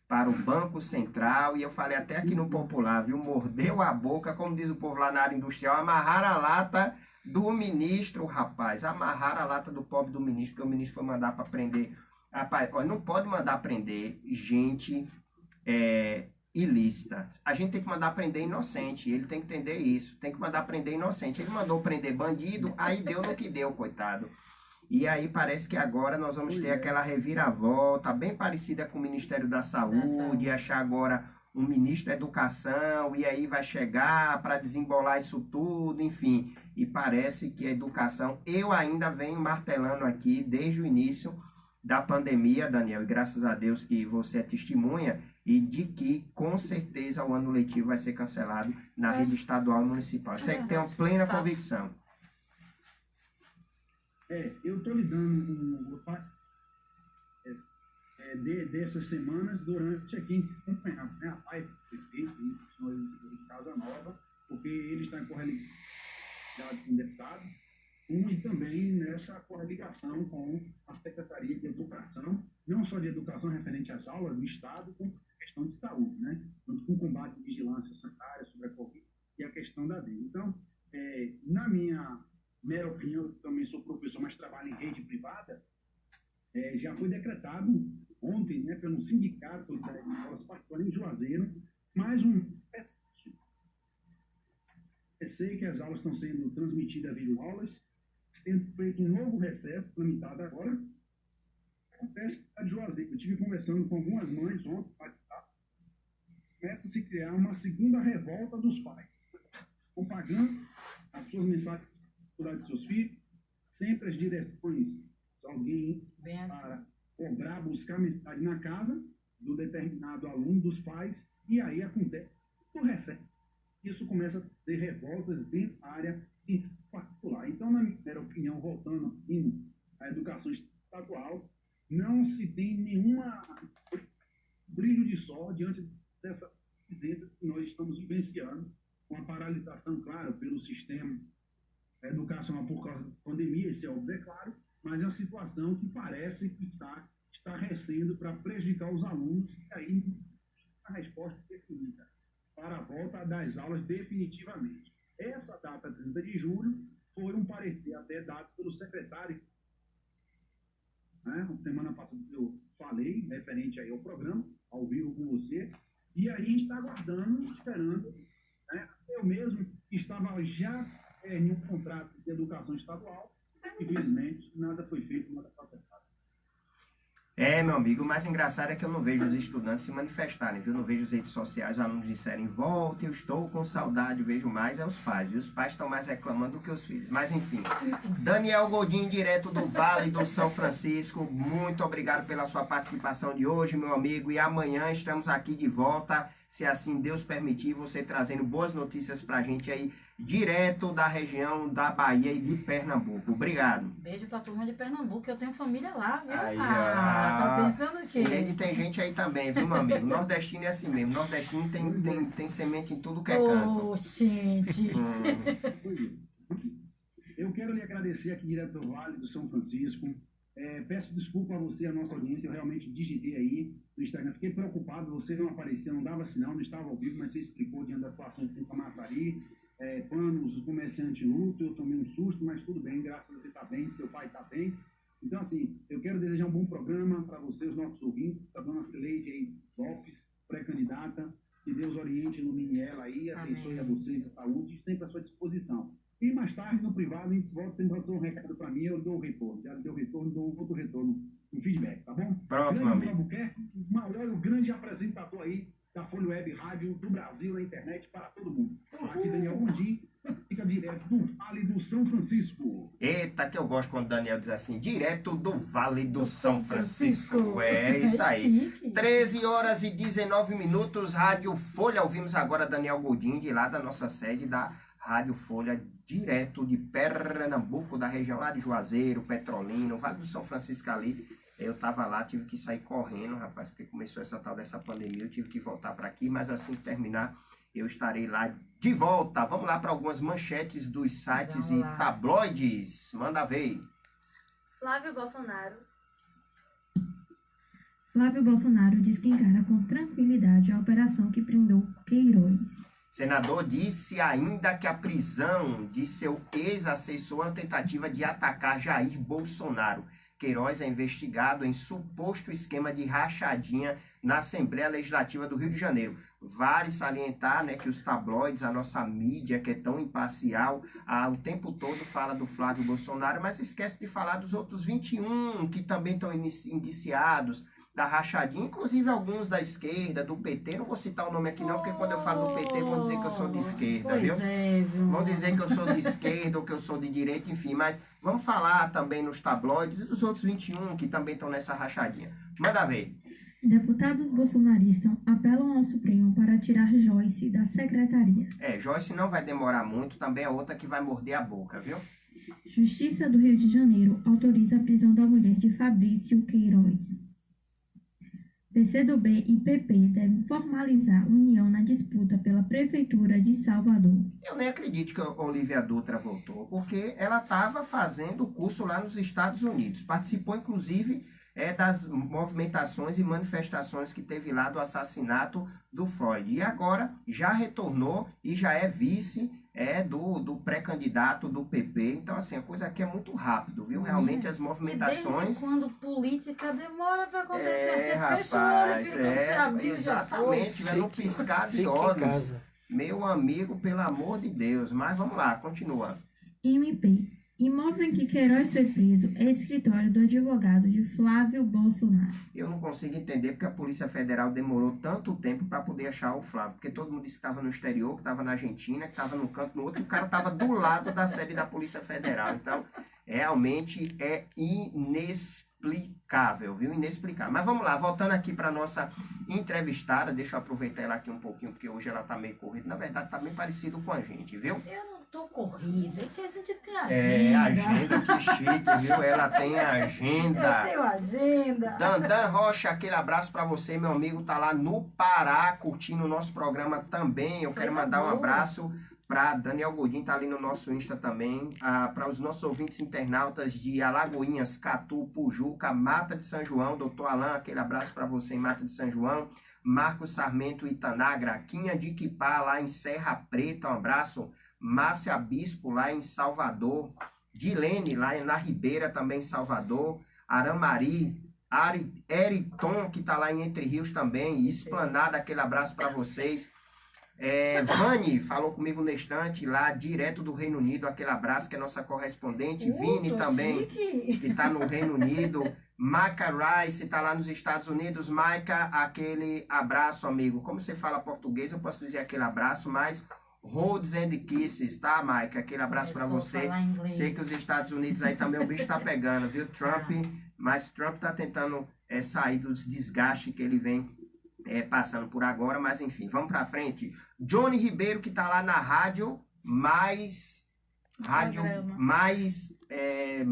para o Banco Central, e eu falei até aqui no Popular, viu? Mordeu a boca, como diz o povo lá na área industrial, amarrar a lata do ministro, rapaz. Amarrar a lata do pobre do ministro, porque o ministro foi mandar para prender. Rapaz, olha, não pode mandar prender gente ilícita. A gente tem que mandar prender inocente. Ele tem que entender isso. Tem que mandar prender inocente. Ele mandou prender bandido, aí deu no que deu, coitado. E aí parece que agora nós vamos ter aquela reviravolta bem parecida com o Ministério da Saúde, achar agora um ministro da Educação, e aí vai chegar para desembolar isso tudo, enfim. E parece que a educação, eu ainda venho martelando aqui desde o início da pandemia, Daniel, e graças a Deus que você é testemunha, e de que com certeza o ano letivo vai ser cancelado na rede estadual e municipal. Isso aí que tem uma plena convicção. Eu estou lidando dessas semanas durante aqui em acompanhando, né, a pai prefeito de Casa Nova, porque ele está em correligado com o deputado, e também nessa correligação com a Secretaria de Educação, não só de educação referente às aulas do Estado, com a questão de saúde, né, junto com o combate à vigilância sanitária sobre a Covid e a questão da dengue. Então, na minha mera opinião, eu também sou professor, mas trabalho em rede privada, já foi decretado ontem, né, pelo sindicato das escolas particulares em Juazeiro, mais um recesso. Eu sei que as aulas estão sendo transmitidas via aulas, tendo feito um novo recesso, tramitado agora, acontece de Juazeiro. Eu estive conversando com algumas mães ontem, começa a se criar uma segunda revolta dos pais, propagando as suas mensagens de seus filhos, sempre as direções, se alguém para cobrar, buscar mensagem na casa do determinado aluno, dos pais, e aí acontece o recesso. Isso começa a ter revoltas dentro da área em particular. Então, na minha opinião, voltando à educação estadual, não se tem nenhuma brilho de sol diante dessa presidenta que nós estamos vivenciando, com a paralisação, claro, pelo sistema educacional por causa da pandemia, esse é óbvio, é claro, mas é uma situação que parece que está estarrecendo para prejudicar os alunos, e aí a resposta definida para a volta das aulas definitivamente. Essa data, 30 de julho, foi um parecer até dado pelo secretário, né? Semana passada eu falei, referente aí ao programa, ao vivo com você, e aí a gente está aguardando, esperando, né? Eu mesmo estava já em um contrato de educação estadual, infelizmente, nada foi feito, nada foi acertado. Meu amigo, o mais engraçado é que eu não vejo os estudantes se manifestarem, viu? Eu não vejo as redes sociais, os alunos disserem, volte, eu estou com saudade, eu vejo mais os pais. E os pais estão mais reclamando do que os filhos. Mas enfim, Daniel Godinho, direto do Vale do São Francisco, muito obrigado pela sua participação de hoje, meu amigo. E amanhã estamos aqui de volta, se assim Deus permitir, você trazendo boas notícias pra gente aí, direto da região da Bahia e de Pernambuco. Obrigado. Beijo pra turma de Pernambuco, que eu tenho família lá, viu? Aí, tá pensando o quê? Ele tem gente aí também, viu, meu amigo? Nordestino é assim mesmo. Nordestino tem semente em tudo que é canto. Gente! Eu quero lhe agradecer aqui direto do Vale do São Francisco. Peço desculpa a você, a nossa audiência, eu realmente digitei aí no Instagram. Fiquei preocupado, você não apareceu, não dava sinal, não estava ao vivo, mas você explicou diante da situação que tem com a Camaçari. Planos, o comerciante luto, eu tomei um susto, mas tudo bem, graças a Deus está bem, seu pai está bem. Então, assim, eu quero desejar um bom programa para você, os nossos ouvintes, para a dona Cileide aí, Lopes, pré-candidata, que Deus oriente, ilumine ela aí, abençoe a vocês, a saúde, sempre à sua disposição. E mais tarde, no privado, a gente volta, tem um recado para mim, eu dou o retorno. Já deu o retorno, dou outro retorno, um feedback, tá bom? Pronto, meu amigo. Albuquerque, o maior e o grande apresentador aí da Folha Web Rádio do Brasil, na internet, para todo mundo. Aqui, Daniel Gondim, fica direto do Vale do São Francisco. Eita, que eu gosto quando o Daniel diz assim, direto do Vale do São Francisco. É isso aí. 13h19, Rádio Folha. Ouvimos agora Daniel Godinho, de lá da nossa sede da Rádio Folha, direto de Pernambuco, da região lá de Juazeiro, Petrolina, Vale do São Francisco ali. Eu tava lá, tive que sair correndo, rapaz, porque começou essa tal dessa pandemia, eu tive que voltar para aqui, mas assim que terminar, eu estarei lá de volta. Vamos lá para algumas manchetes dos sites e tabloides. Manda ver. Flávio Bolsonaro diz que encara com tranquilidade a operação que prendeu Queiroz. Senador disse ainda que a prisão de seu ex-assessor é uma tentativa de atacar Jair Bolsonaro. Queiroz é investigado em suposto esquema de rachadinha na Assembleia Legislativa do Rio de Janeiro. Vale salientar, né, que os tabloides, a nossa mídia, que é tão imparcial, o tempo todo fala do Flávio Bolsonaro, mas esquece de falar dos outros 21 que também estão indiciados da rachadinha, inclusive alguns da esquerda, do PT. Não vou citar o nome aqui não, porque quando eu falo do PT vão dizer que eu sou de esquerda, viu? Vão dizer que eu sou de esquerda ou que eu sou de direita, enfim. Mas vamos falar também nos tabloides e dos outros 21 que também estão nessa rachadinha. Manda ver. Deputados bolsonaristas apelam ao Supremo para tirar Joyce da secretaria. Joyce não vai demorar muito, também é outra que vai morder a boca, viu? Justiça do Rio de Janeiro autoriza a prisão da mulher de Fabrício Queiroz. PCdoB e PP devem formalizar união na disputa pela Prefeitura de Salvador. Eu nem acredito que a Olívia Dutra voltou, porque ela estava fazendo curso lá nos Estados Unidos. Participou, inclusive, das movimentações e manifestações que teve lá do assassinato do Floyd. E agora já retornou e já é vice do pré-candidato do PP. Então, assim, a coisa aqui é muito rápido, viu? Realmente as movimentações... Desde quando política demora para acontecer, você fecha o olho, filho, você abriu, exatamente, já no piscar de olhos. Meu amigo, pelo amor de Deus. Mas vamos lá, continua. MP. Imóvel em que Queiroz foi preso é escritório do advogado de Flávio Bolsonaro. Eu não consigo entender porque a Polícia Federal demorou tanto tempo para poder achar o Flávio. Porque todo mundo disse que estava no exterior, que estava na Argentina, que estava num canto, no outro, e o cara estava do lado da sede da Polícia Federal. Então, realmente é inexplicável, viu? Inexplicável. Mas vamos lá, voltando aqui para nossa entrevistada. Deixa eu aproveitar ela aqui um pouquinho, porque hoje ela está meio corrida. Na verdade, está bem parecido com a gente, viu? Eu não tô corrida, é que a gente tem agenda. Agenda, que chique, viu? Ela tem agenda. Eu tenho agenda. Dandan Rocha, aquele abraço pra você, meu amigo, tá lá no Pará, curtindo o nosso programa também. Eu quero mandar um abraço para Daniel Godinho, tá ali no nosso Insta também, para os nossos ouvintes internautas de Alagoinhas, Catu, Pujuca, Mata de São João, doutor Alain, aquele abraço para você em Mata de São João, Marcos Sarmento, Itaná, Graquinha de Quipá, lá em Serra Preta, um abraço Márcia Bispo, lá em Salvador, Dilene, lá na Ribeira, também em Salvador, Aramari, Eriton, que está lá em Entre Rios também, Esplanada, aquele abraço para vocês. Vani falou comigo no instante, lá direto do Reino Unido, aquele abraço, que é nossa correspondente. Vini também, chique. que está no Reino Unido. Maika Rice está lá nos Estados Unidos. Maika, aquele abraço, amigo. Como você fala português, eu posso dizer aquele abraço, mas holds and kisses, tá, Maika? Aquele abraço para você. Sei que os Estados Unidos aí também o bicho está pegando, viu? Trump, mas Trump está tentando sair dos desgastes que ele vem passando por agora, mas enfim, vamos para frente. Johnny Ribeiro, que está lá na rádio mais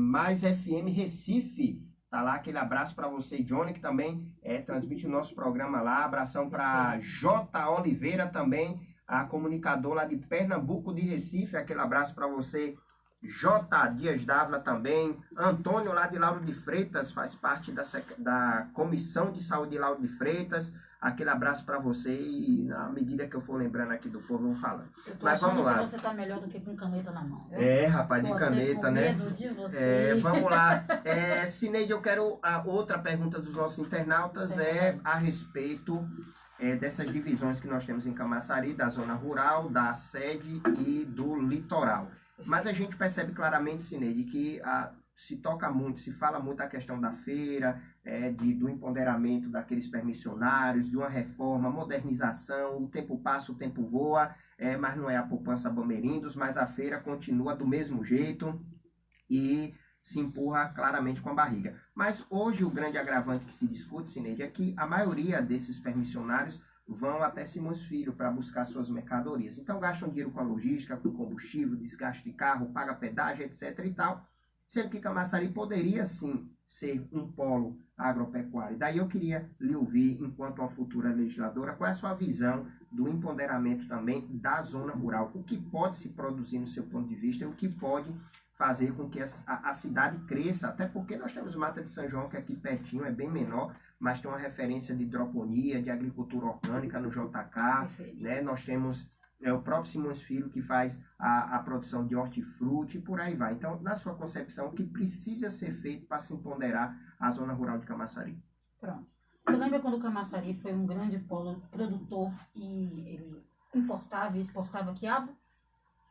FM Recife, tá lá, aquele abraço para você, Johnny, que também transmite o nosso programa lá. Abração para J. Oliveira também, a comunicadora lá de Pernambuco de Recife, aquele abraço para você, J. Dias Dávila também. Antônio lá de Lauro de Freitas, faz parte da Comissão de Saúde de Lauro de Freitas. Aquele abraço para você, e na medida que eu for lembrando aqui do povo, eu vou falando. Mas vamos lá. Você tá melhor do que com caneta na mão, viu? Rapaz, de caneta, né? Medo de você. Vamos lá. Cineide, eu quero a outra pergunta dos nossos internautas a respeito dessas divisões que nós temos em Camaçari, da zona rural, da sede e do litoral. Mas a gente percebe claramente, Cineide, que se toca muito, se fala muito da questão da feira, do empoderamento daqueles permissionários, de uma reforma, modernização. O tempo passa, o tempo voa, mas não é a poupança Bamerindos, mas a feira continua do mesmo jeito e se empurra claramente com a barriga. Mas hoje o grande agravante que se discute, Cineide, é que a maioria desses permissionários vão até Simões Filho para buscar suas mercadorias. Então gastam dinheiro com a logística, com combustível, desgaste de carro, paga pedágio, etc. e tal. Sendo que Camaçari poderia sim ser um polo agropecuário. Daí eu queria lhe ouvir, enquanto uma futura legisladora, qual é a sua visão do empoderamento também da zona rural. O que pode se produzir no seu ponto de vista e o que pode fazer com que a cidade cresça, até porque nós temos Mata de São João, que aqui pertinho é bem menor, mas tem uma referência de hidroponia, de agricultura orgânica no JK, né? Nós temos o próprio Simões Filho, que faz a produção de hortifruti e por aí vai. Então, na sua concepção, o que precisa ser feito para se empoderar a zona rural de Camaçari? Pronto. Você lembra quando o Camaçari foi um grande polo produtor e ele importava e exportava quiabo?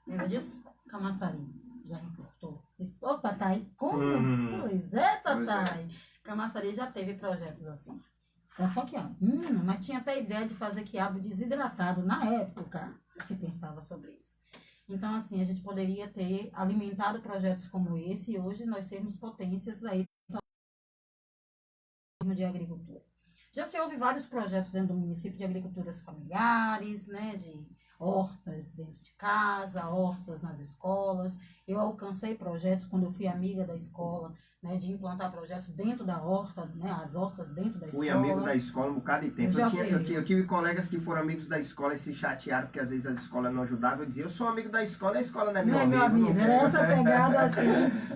Lembra disso? Camaçari já importou. Opa, Thay, como? Pois é, Tatay. Camaçari já teve projetos assim. É só quiabo. Mas tinha até ideia de fazer quiabo desidratado na época. Se pensava sobre isso. Então, assim, a gente poderia ter alimentado projetos como esse e hoje nós sermos potências aí de agricultura. Já se houve vários projetos dentro do município de agriculturas familiares, né, de hortas dentro de casa, hortas nas escolas. Eu alcancei projetos quando eu fui amiga da escola, né, de implantar projetos dentro da horta, né, as hortas dentro da escola. Fui amigo da escola um bocado de tempo. Eu tive colegas que foram amigos da escola e se chatearam porque às vezes as escolas não ajudavam. Eu dizia, eu sou amigo da escola e a escola não é meu amigo. Meu amigo, era essa pegada assim.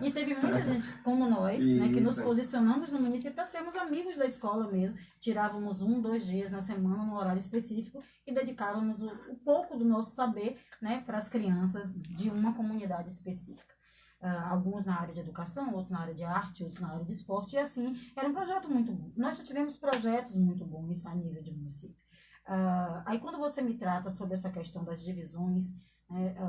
E teve muita gente como nós, né, que nos posicionamos no município para sermos amigos da escola mesmo. Tirávamos 1, 2 dias na semana, no horário específico, e dedicávamos o pouco do nosso saber, né, para as crianças de uma comunidade específica. Alguns na área de educação, outros na área de arte, outros na área de esporte, e assim, era um projeto muito bom. Nós já tivemos projetos muito bons a nível de município. Aí quando você me trata sobre essa questão das divisões,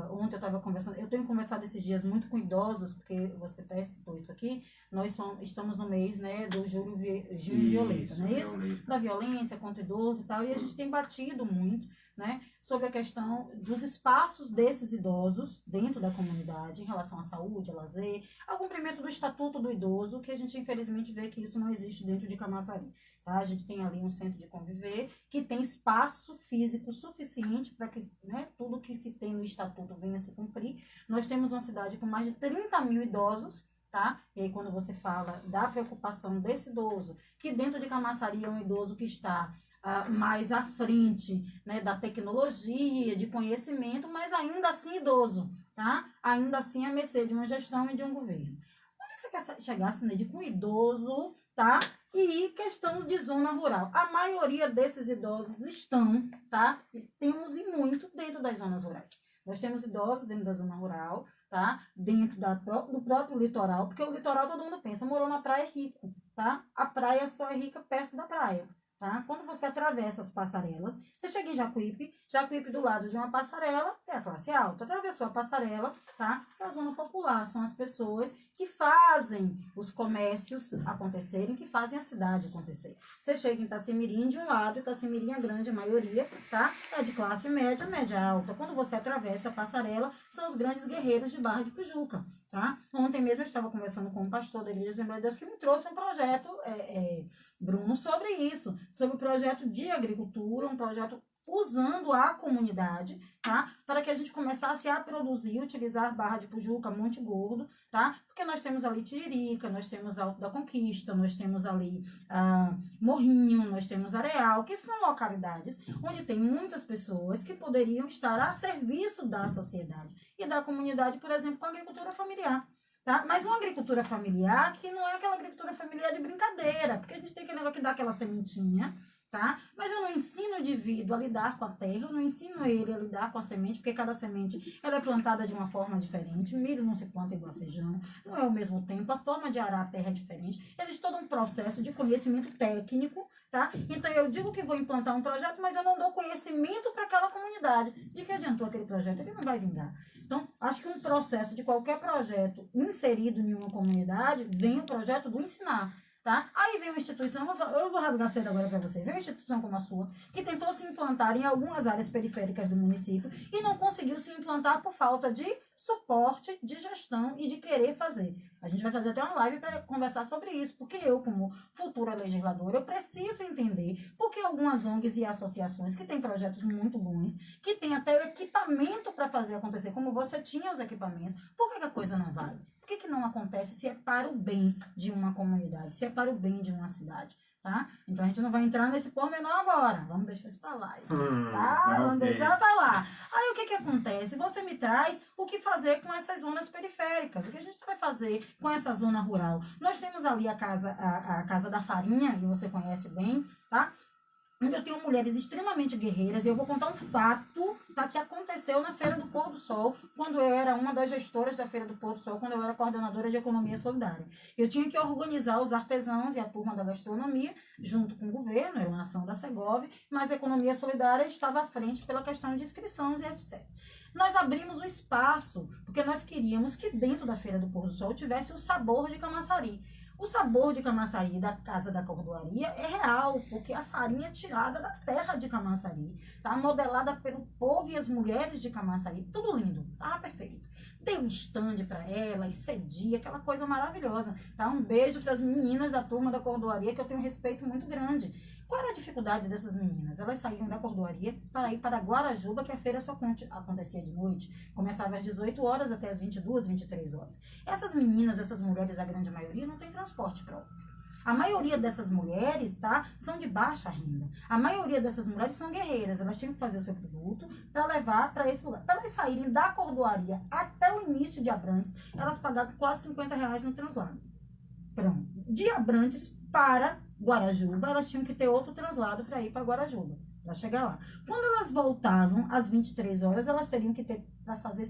ontem eu estava conversando, eu tenho conversado esses dias muito com idosos, porque você até citou isso aqui, nós estamos no mês, né, do Julho Violeta, não é isso? Da violência contra idosos e tal, e a gente tem batido muito, né, sobre a questão dos espaços desses idosos dentro da comunidade em relação à saúde, a lazer, ao cumprimento do Estatuto do Idoso, que a gente infelizmente vê que isso não existe dentro de Camaçari. Tá? A gente tem ali um centro de conviver que tem espaço físico suficiente para que, né, tudo que se tem no Estatuto venha a se cumprir. Nós temos uma cidade com mais de 30 mil idosos, tá? E aí quando você fala da preocupação desse idoso, que dentro de Camaçari é um idoso que está mais à frente, né, da tecnologia, de conhecimento, mas ainda assim idoso, tá? Ainda assim à mercê de uma gestão e de um governo. Onde é que você quer chegar, Cineide, com idoso, tá? E questão de zona rural. A maioria desses idosos estão, tá? Temos e muito dentro das zonas rurais. Nós temos idosos dentro da zona rural, tá? Dentro do próprio litoral, porque o litoral todo mundo pensa, morou na praia é rico, tá? A praia só é rica perto da praia. Tá? Quando você atravessa as passarelas, você chega em Jacuípe do lado de uma passarela é a classe alta. Atravessou a passarela, tá? É a zona popular, são as pessoas que fazem os comércios acontecerem, que fazem a cidade acontecer. Você chega em Itacimirim de um lado, Itacimirim, a grande maioria, tá? É de classe média, média alta. Quando você atravessa a passarela, são os grandes guerreiros de Barra de Pujuca, tá? Ontem mesmo eu estava conversando com um pastor da Igreja Assembleia de Deus que me trouxe um projeto, Bruno, sobre isso, sobre o projeto de agricultura, um projeto usando a comunidade, tá? Para que a gente começasse a produzir, utilizar Barra de Pujuca, Monte Gordo, tá? Porque nós temos ali Tiririca, nós temos Alto da Conquista, nós temos ali Morrinho, nós temos Areal, que são localidades onde tem muitas pessoas que poderiam estar a serviço da sociedade e da comunidade, por exemplo, com a agricultura familiar. Tá? Mas uma agricultura familiar que não é aquela agricultura familiar de brincadeira, porque a gente tem aquele negócio que dá aquela sementinha, tá? Mas eu não ensino o indivíduo a lidar com a terra, eu não ensino ele a lidar com a semente, porque cada semente ela é plantada de uma forma diferente, milho não se planta igual a feijão, não é ao mesmo tempo, a forma de arar a terra é diferente, existe todo um processo de conhecimento técnico, tá? Então eu digo que vou implantar um projeto, mas eu não dou conhecimento para aquela comunidade. De que adiantou aquele projeto? Ele não vai vingar. Então, acho que um processo de qualquer projeto inserido em uma comunidade, vem o projeto do ensinar, tá? Aí vem uma instituição, eu vou rasgar cedo agora para você, vem uma instituição como a sua, que tentou se implantar em algumas áreas periféricas do município e não conseguiu se implantar por falta de suporte, de gestão e de querer fazer. A gente vai fazer até uma live para conversar sobre isso, porque eu, como futura legisladora, eu preciso entender porque algumas ONGs e associações que têm projetos muito bons, que têm até o equipamento para fazer acontecer, como você tinha os equipamentos, por que a coisa não vai? Por que não acontece se é para o bem de uma comunidade, se é para o bem de uma cidade? Tá? Então a gente não vai entrar nesse pormenor agora. Vamos deixar isso para lá. Tá? Vamos deixar para lá. Aí o que acontece? Você me traz o que fazer com essas zonas periféricas. O que a gente vai fazer com essa zona rural? Nós temos ali a Casa da Farinha, que você conhece bem, tá? Onde eu tenho mulheres extremamente guerreiras, e eu vou contar um fato, tá, que aconteceu na Feira do Pôr do Sol, quando eu era uma das gestoras da Feira do Pôr do Sol, quando eu era coordenadora de Economia Solidária. Eu tinha que organizar os artesãos e a turma da gastronomia, junto com o governo, era uma ação da Segov, mas a Economia Solidária estava à frente pela questão de inscrições e etc. Nós abrimos o espaço, porque nós queríamos que dentro da Feira do Pôr do Sol tivesse o sabor de Camaçari. O sabor de Camaçari da Casa da Cordoaria é real, porque a farinha é tirada da terra de Camaçari, tá? Modelada pelo povo e as mulheres de Camaçari, tudo lindo, tá? Perfeito. Dei um stand para elas, cedi, aquela coisa maravilhosa, tá? Um beijo para as meninas da turma da Cordoaria, que eu tenho um respeito muito grande. Qual era a dificuldade dessas meninas? Elas saíam da Cordoaria para ir para Guarajuba, que a feira só acontecia de noite. Começava às 18 horas até às 22, 23 horas. Essas meninas, essas mulheres, a grande maioria, não tem transporte próprio. A maioria dessas mulheres, tá, são de baixa renda. A maioria dessas mulheres são guerreiras. Elas tinham que fazer o seu produto para levar para esse lugar. Para elas saírem da Cordoaria até o início de Abrantes, elas pagavam quase R$50 no translado. Pronto. De Abrantes para Guarajuba, elas tinham que ter outro translado para ir para Guarajuba, para chegar lá. Quando elas voltavam às 23 horas, elas teriam que ter para fazer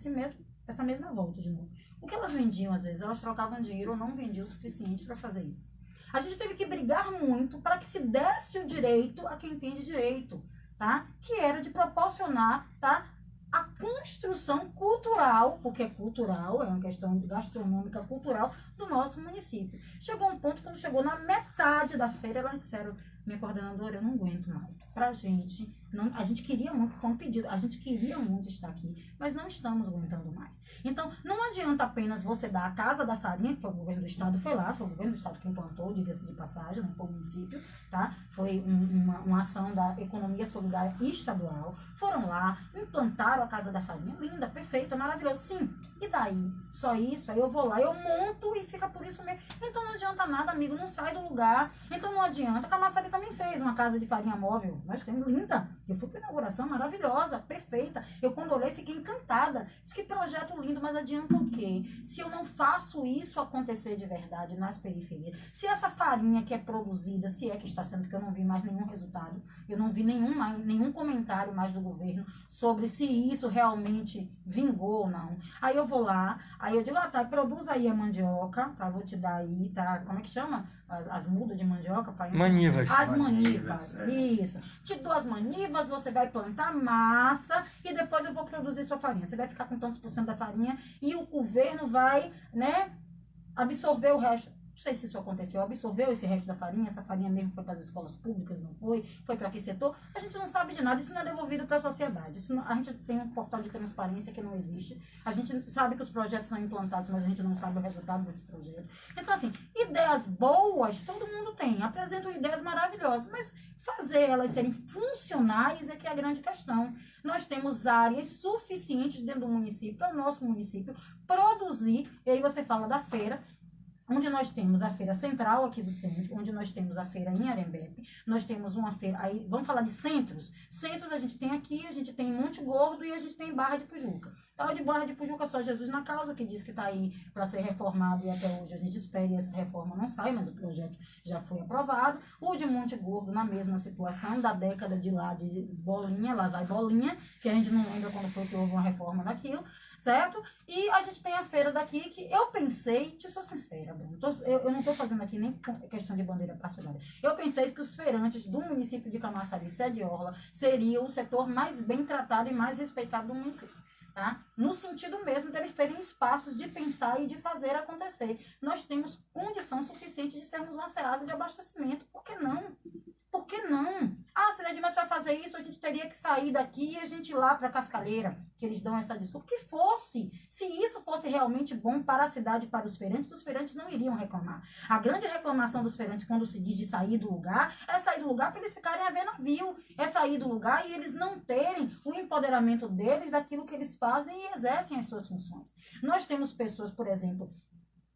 essa mesma volta de novo. O que elas vendiam, às vezes, elas trocavam dinheiro ou não vendiam o suficiente para fazer isso. A gente teve que brigar muito para que se desse o direito a quem tem de direito, tá? Que era de proporcionar, tá, a construção cultural, porque é cultural, é uma questão gastronômica cultural do nosso município. Chegou um ponto, quando chegou na metade da feira, elas disseram: minha coordenadora, eu não aguento mais. Pra gente, não, a gente queria muito, foi um pedido, a gente queria muito estar aqui, mas não estamos aguentando mais. Então, não adianta apenas você dar a Casa da Farinha, que foi o governo do estado, foi lá, foi o governo do estado que implantou, diga-se de passagem, não foi o município, tá? Foi uma ação da Economia Solidária Estadual. Foram lá, implantaram a Casa da Farinha, linda, perfeita, maravilhosa. Sim, e daí? Só isso? Aí eu vou lá, eu monto e fica por isso mesmo. Então não adianta nada, amigo, não sai do lugar. Então não adianta. A Camaçari também fez uma casa de farinha móvel. Nós temos linda. Eu fui para inauguração maravilhosa, perfeita. Eu quando olhei fiquei encantada. Disse que projeto lindo, mas adianta o quê? Se eu não faço isso acontecer de verdade nas periferias, se essa farinha que é produzida, se é que está sendo, porque eu não vi mais nenhum resultado, eu não vi nenhum comentário mais do governo sobre se isso realmente vingou ou não. Aí eu vou lá, aí eu digo, tá, produz aí a mandioca, tá, vou te dar aí, tá, como é que chama? As mudas de mandioca? Manivas. As manivas, isso. Te dou as manivas, você vai plantar massa e depois eu vou produzir sua farinha. Você vai ficar com tantos por cento da farinha e o governo vai, né, absorver o resto. Não sei se isso aconteceu, absorveu esse resto da farinha, essa farinha mesmo foi para as escolas públicas, não foi? Foi para que setor? A gente não sabe de nada, isso não é devolvido para a sociedade. A gente tem um portal de transparência que não existe, a gente sabe que os projetos são implantados, mas a gente não sabe o resultado desse projeto. Então, assim, ideias boas todo mundo tem, apresentam ideias maravilhosas, mas fazer elas serem funcionais é que é a grande questão. Nós temos áreas suficientes dentro do município, para o nosso município, produzir, e aí você fala da feira, onde nós temos a feira central aqui do centro, onde nós temos a feira em Arembepe, nós temos uma feira, aí vamos falar de centros. Centros a gente tem aqui, a gente tem em Monte Gordo e a gente tem em Barra de Pujuca. Tá, de Barra de Pujuca só Jesus na Causa, que diz que está aí para ser reformado e até hoje a gente espera e essa reforma não sai, mas o projeto já foi aprovado. O de Monte Gordo na mesma situação, da década de lá de Bolinha, lá vai Bolinha, que a gente não lembra quando foi que houve uma reforma daquilo. Certo? E a gente tem a feira daqui que eu pensei, te sou sincera, Bruno, eu não estou fazendo aqui nem questão de bandeira partidária. Eu pensei que os feirantes do município de Camaçari, Sede Orla, seriam o setor mais bem tratado e mais respeitado do município. Tá? No sentido mesmo deles terem espaços de pensar e de fazer acontecer. Nós temos condição suficiente de sermos uma ceasa de abastecimento. Por que não? Por que não? Ah, se Edmar vai fazer isso, a gente teria que sair daqui e a gente ir lá para Cascaleira, que eles dão essa desculpa. Que fosse, se isso fosse realmente bom para a cidade e para os feirantes não iriam reclamar. A grande reclamação dos feirantes quando se diz de sair do lugar, é sair do lugar para eles ficarem a ver navio, é sair do lugar e eles não terem o empoderamento deles daquilo que eles fazem e exercem as suas funções. Nós temos pessoas, por exemplo,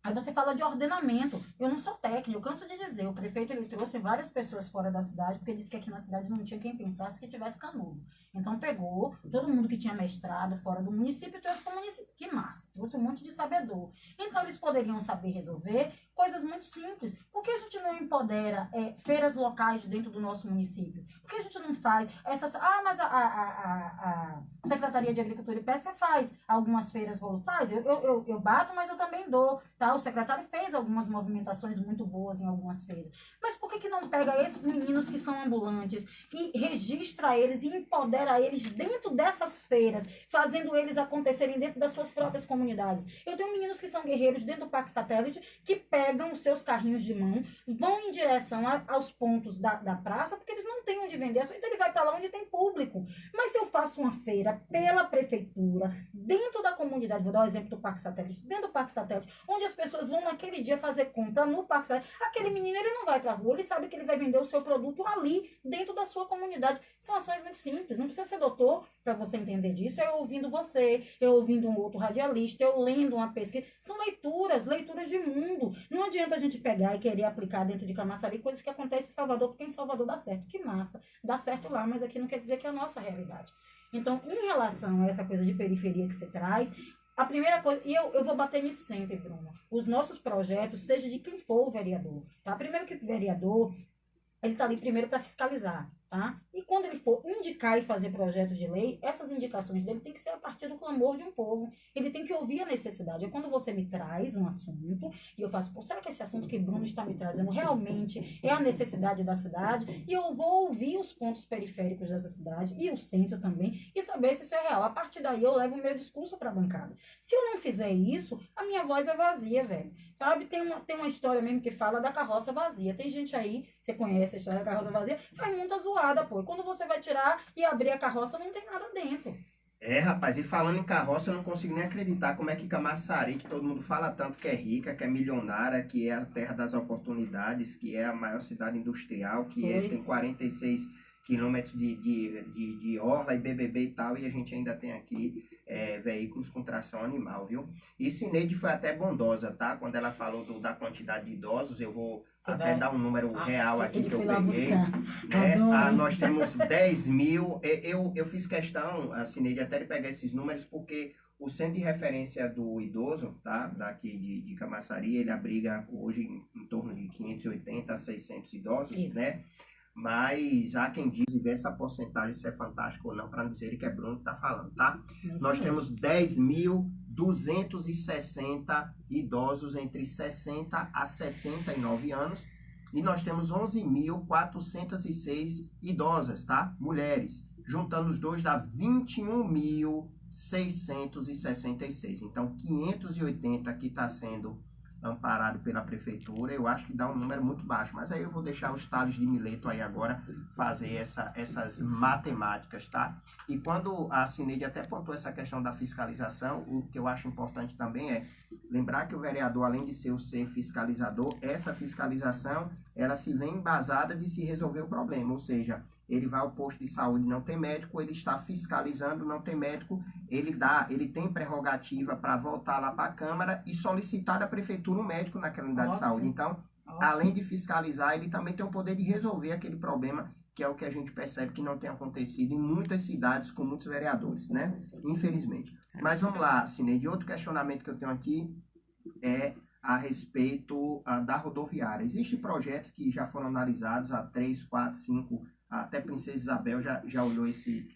aí você fala de ordenamento. Eu não sou técnico, eu canso de dizer. O prefeito ele trouxe várias pessoas fora da cidade, porque ele disse que aqui na cidade não tinha quem pensasse que tivesse canudo. Então pegou todo mundo que tinha mestrado fora do município e trouxe para o município. Que massa, trouxe um monte de sabedor. Então eles poderiam saber resolver coisas muito simples. Por que a gente não empodera feiras locais dentro do nosso município? Por que a gente não faz essas... Ah, mas a Secretaria de Agricultura e Pesca faz algumas feiras, faz. Eu bato, mas eu também dou, tá? O secretário fez algumas movimentações muito boas em algumas feiras. Mas por que não pega esses meninos que são ambulantes e registra eles e empodera eles dentro dessas feiras, fazendo eles acontecerem dentro das suas próprias comunidades? Eu tenho meninos que são guerreiros dentro do Parque Satélite que pegam os seus carrinhos de mão, vão em direção aos pontos da praça, porque eles não têm onde vender, então ele vai para lá onde tem público. Mas se eu faço uma feira pela prefeitura, dentro da comunidade, vou dar o exemplo do Parque Satélite, dentro do Parque Satélite, onde as pessoas vão naquele dia fazer compra no Parque Satélite, aquele menino ele não vai para a rua, ele sabe que ele vai vender o seu produto ali, dentro da sua comunidade. São ações muito simples, não precisa ser doutor para você entender disso, eu ouvindo você, eu ouvindo um outro radialista, eu lendo uma pesquisa, são leituras de mundo. Não adianta a gente pegar e querer aplicar dentro de Camaçari coisas que acontecem em Salvador, porque em Salvador dá certo, que massa, dá certo lá, mas aqui não quer dizer que é a nossa realidade. Então, em relação a essa coisa de periferia que você traz, a primeira coisa, e eu vou bater nisso sempre, Bruno, os nossos projetos, seja de quem for o vereador, tá? Primeiro que o vereador, ele tá ali primeiro para fiscalizar, tá? E quando ele for indicar e fazer projetos de lei, essas indicações dele tem que ser a partir do clamor de um povo. Ele tem que ouvir a necessidade. É quando você me traz um assunto e eu faço, pô, será que esse assunto que Bruno está me trazendo realmente é a necessidade da cidade? E eu vou ouvir os pontos periféricos dessa cidade e o centro também e saber se isso é real. A partir daí eu levo o meu discurso para a bancada. Se eu não fizer isso, a minha voz é vazia, velho. Sabe? Tem uma história mesmo que fala da carroça vazia. Tem gente aí, você conhece a história da carroça vazia, faz muita zoada, pô. E quando você vai tirar e abrir a carroça, não tem nada dentro. Rapaz, e falando em carroça, eu não consigo nem acreditar como é que Camaçari, que todo mundo fala tanto que é rica, que é milionária, que é a terra das oportunidades, que é a maior cidade industrial, que tem 46 quilômetros de orla e BBB e tal, e a gente ainda tem aqui veículos com tração animal, viu? E Cineide foi até bondosa, tá? Quando ela falou da quantidade de idosos, eu vou até dar um número real aqui que eu peguei. Né? Nós temos 10 mil, eu fiz questão, a Cineide, até de pegar esses números, porque o centro de referência do idoso, tá? Daqui de Camaçari, ele abriga hoje em torno de 580 a 600 idosos, isso, né? Mas há quem diz, e vê essa porcentagem se é fantástico ou não, para não dizer que é Bruno que está falando, tá? Nós temos 10.260 idosos entre 60 a 79 anos e nós temos 11.406 idosas, tá? Mulheres. Juntando os dois dá 21.666. Então, 580 que está sendo amparado pela prefeitura, eu acho que dá um número muito baixo, mas aí eu vou deixar os Tales de Mileto aí agora fazer essas matemáticas, tá? E quando a Cineide até pontuou essa questão da fiscalização, o que eu acho importante também é lembrar que o vereador, além de ser fiscalizador, essa fiscalização, ela se vem embasada de se resolver o problema, ou seja, ele vai ao posto de saúde, não tem médico, ele está fiscalizando, não tem médico, ele tem prerrogativa para voltar lá para a Câmara e solicitar da Prefeitura um médico naquela unidade de saúde. Então, além de fiscalizar, ele também tem o poder de resolver aquele problema, que é o que a gente percebe que não tem acontecido em muitas cidades com muitos vereadores, né? Infelizmente. Mas vamos lá, Cineide, outro questionamento que eu tenho aqui é a respeito da rodoviária. Existem projetos que já foram analisados há 3, 4, 5, até Princesa Isabel já olhou esse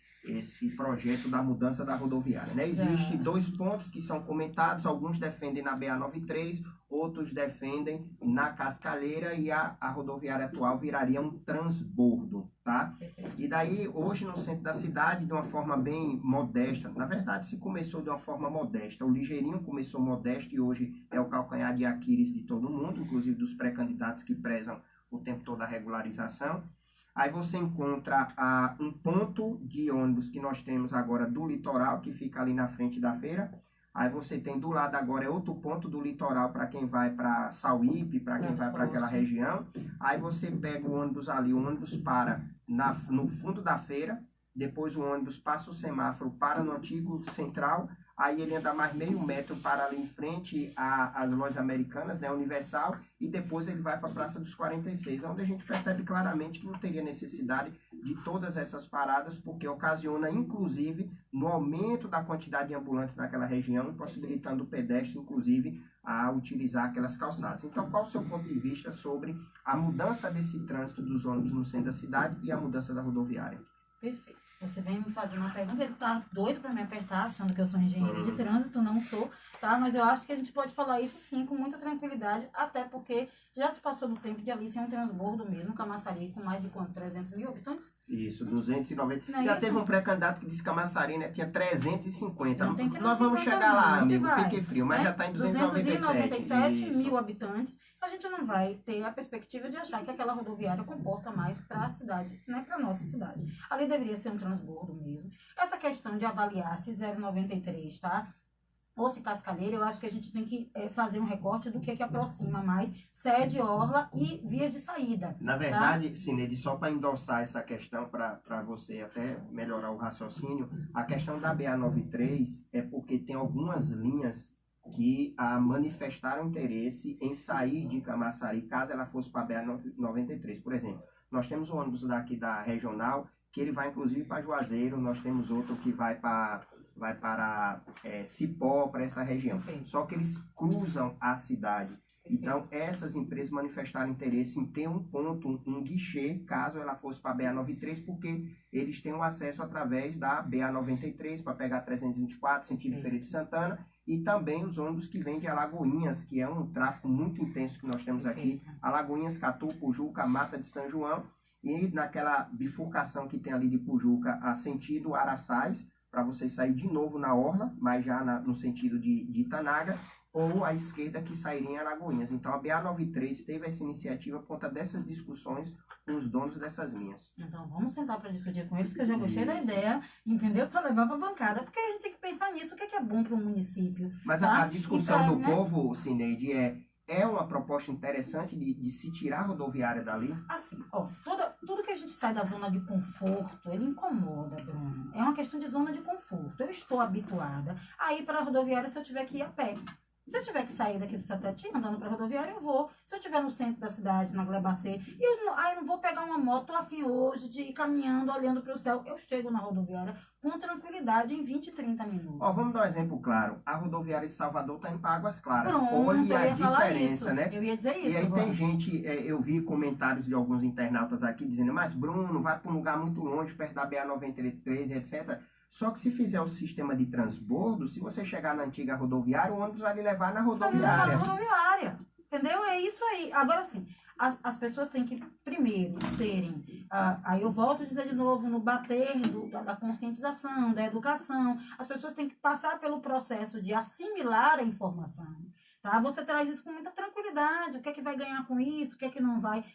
projeto da mudança da rodoviária, né? Existem 2 pontos que são comentados, alguns defendem na BA-93, outros defendem na Cascalheira, e a rodoviária atual viraria um transbordo, tá? E daí, hoje no centro da cidade, de uma forma bem modesta, na verdade se começou de uma forma modesta, o Ligeirinho começou modesto e hoje é o calcanhar de Aquiles de todo mundo, inclusive dos pré-candidatos que prezam o tempo todo a regularização. Aí você encontra um ponto de ônibus que nós temos agora do litoral, que fica ali na frente da feira. Aí você tem do lado agora outro ponto do litoral para quem vai para Sauípe, para quem vai para aquela região. Aí você pega o ônibus ali, o ônibus para no fundo da feira, depois o ônibus passa o semáforo, para no antigo central, aí ele anda mais meio metro para ali em frente às lojas americanas, né, Universal, e depois ele vai para a Praça dos 46, onde a gente percebe claramente que não teria necessidade de todas essas paradas, porque ocasiona, inclusive, no aumento da quantidade de ambulantes naquela região, possibilitando o pedestre, inclusive, a utilizar aquelas calçadas. Então, qual o seu ponto de vista sobre a mudança desse trânsito dos ônibus no centro da cidade e a mudança da rodoviária? Perfeito. Você vem me fazendo uma pergunta, ele tá doido para me apertar, achando que eu sou engenheiro de trânsito, não sou, tá? Mas eu acho que a gente pode falar isso sim, com muita tranquilidade, até porque já se passou do tempo de ali ser um transbordo mesmo, Camaçari, com mais de quanto? 300 mil habitantes? Isso, 290. Não é já isso? teve um pré-candidato que disse que Camaçari, né, tinha 350. Não tem Nós vamos 350 chegar lá, não, amigo, vai, fique frio, mas né? já está em 297 297 mil habitantes. A gente não vai ter a perspectiva de achar que aquela rodoviária comporta mais para a cidade, né, para a nossa cidade. Ali deveria ser um transbordo mesmo. Essa questão de avaliar se 0,93, tá? Ou se Cascalheira, eu acho que a gente tem que fazer um recorte do que aproxima mais sede, orla e vias de saída. Na verdade, Cineide, só para endossar essa questão, para você até melhorar o raciocínio, a questão da BA-93 é porque tem algumas linhas que manifestaram interesse em sair de Camaçari, caso ela fosse para a BA-93. Por exemplo, nós temos um ônibus daqui da Regional, que ele vai inclusive para Juazeiro, nós temos outro que vai para Cipó, para essa região. Só que eles cruzam a cidade. Então, essas empresas manifestaram interesse em ter um ponto, um guichê, caso ela fosse para a BA-93, porque eles têm o acesso através da BA-93 para pegar 324, sentido Feira de Santana, e também os ônibus que vêm de Alagoinhas, que é um tráfego muito intenso que nós temos aqui. Alagoinhas, Catu, Pujuca, Mata de São João, e naquela bifurcação que tem ali de Pujuca, a sentido Araçás, para você sair de novo na orla, mas já no sentido de Itanaga, ou à esquerda que sairia em Alagoinhas. Então a BA-93 teve essa iniciativa por conta dessas discussões com os donos dessas linhas. Então vamos sentar para discutir com eles, que eu já gostei da ideia, entendeu? Para levar para a bancada, porque a gente tem que pensar nisso, o que é bom para o município. Mas tá? a discussão do povo, Cineide, é uma proposta interessante de se tirar a rodoviária dali? Assim, ó, tudo que a gente sai da zona de conforto, ele incomoda, Bruno. É uma questão de zona de conforto. Eu estou habituada a ir para a rodoviária se eu tiver que ir a pé. Se eu tiver que sair daqui do Satélite andando para a rodoviária, eu vou. Se eu estiver no centro da cidade, na Glebacê, eu não vou pegar uma moto, tô afim hoje de ir caminhando, olhando para o céu. Eu chego na rodoviária com tranquilidade em 20, 30 minutos. Ó, vamos dar um exemplo claro. A rodoviária de Salvador está indo para Águas Claras. Pronto, Olha eu a ia falar diferença, isso. né? Eu ia dizer isso. E aí agora. tem gente, eu vi comentários de alguns internautas aqui dizendo, mas Bruno, vai para um lugar muito longe, perto da BA-93, etc. Só que se fizer o sistema de transbordo, se você chegar na antiga rodoviária, o ônibus vai lhe levar na rodoviária. Rodoviária. Entendeu? É isso aí. Agora sim, as pessoas têm que primeiro serem, aí eu volto a dizer de novo, no bater da conscientização, da educação, as pessoas têm que passar pelo processo de assimilar a informação. Tá? Você traz isso com muita tranquilidade, o que é que vai ganhar com isso, o que é que não vai.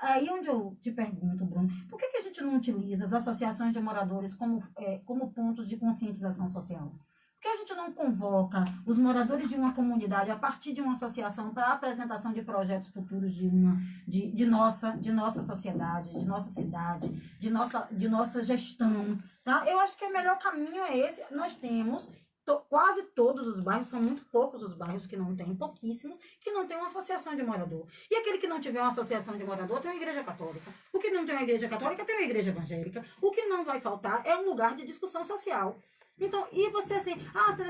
Aí onde eu te pergunto, Bruno, por que a gente não utiliza as associações de moradores como pontos de conscientização social? Por que a gente não convoca os moradores de uma comunidade a partir de uma associação para a apresentação de projetos futuros de nossa sociedade, de nossa cidade, de nossa gestão? Tá? Eu acho que o melhor caminho é esse. Nós temos... Quase todos os bairros, são muito poucos os bairros que não tem, pouquíssimos, que não tem uma associação de morador. E aquele que não tiver uma associação de morador tem uma igreja católica. O que não tem uma igreja católica tem uma igreja evangélica. O que não vai faltar é um lugar de discussão social. Então, e você assim,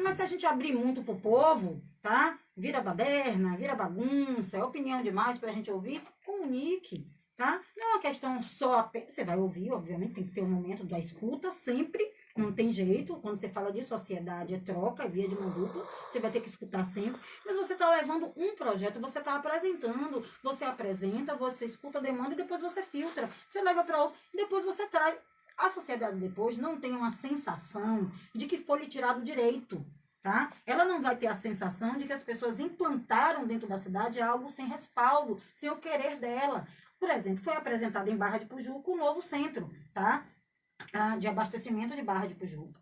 mas se a gente abrir muito pro povo, tá? Vira baderna, vira bagunça, é opinião demais pra gente ouvir, comunique. Tá? Não é uma questão só, você vai ouvir, obviamente, tem que ter um momento da escuta, sempre, não tem jeito, quando você fala de sociedade, é troca, é via de mão dupla, você vai ter que escutar sempre, mas você está levando um projeto, você está apresentando, você apresenta, você escuta a demanda e depois você filtra, você leva para outro, e depois você traz. A sociedade depois não tem uma sensação de que foi lhe tirado o direito. Tá? Ela não vai ter a sensação de que as pessoas implantaram dentro da cidade algo sem respaldo, sem o querer dela. Por exemplo, foi apresentado em Barra de Pujuca o novo centro, tá? De abastecimento de Barra de Pujuca.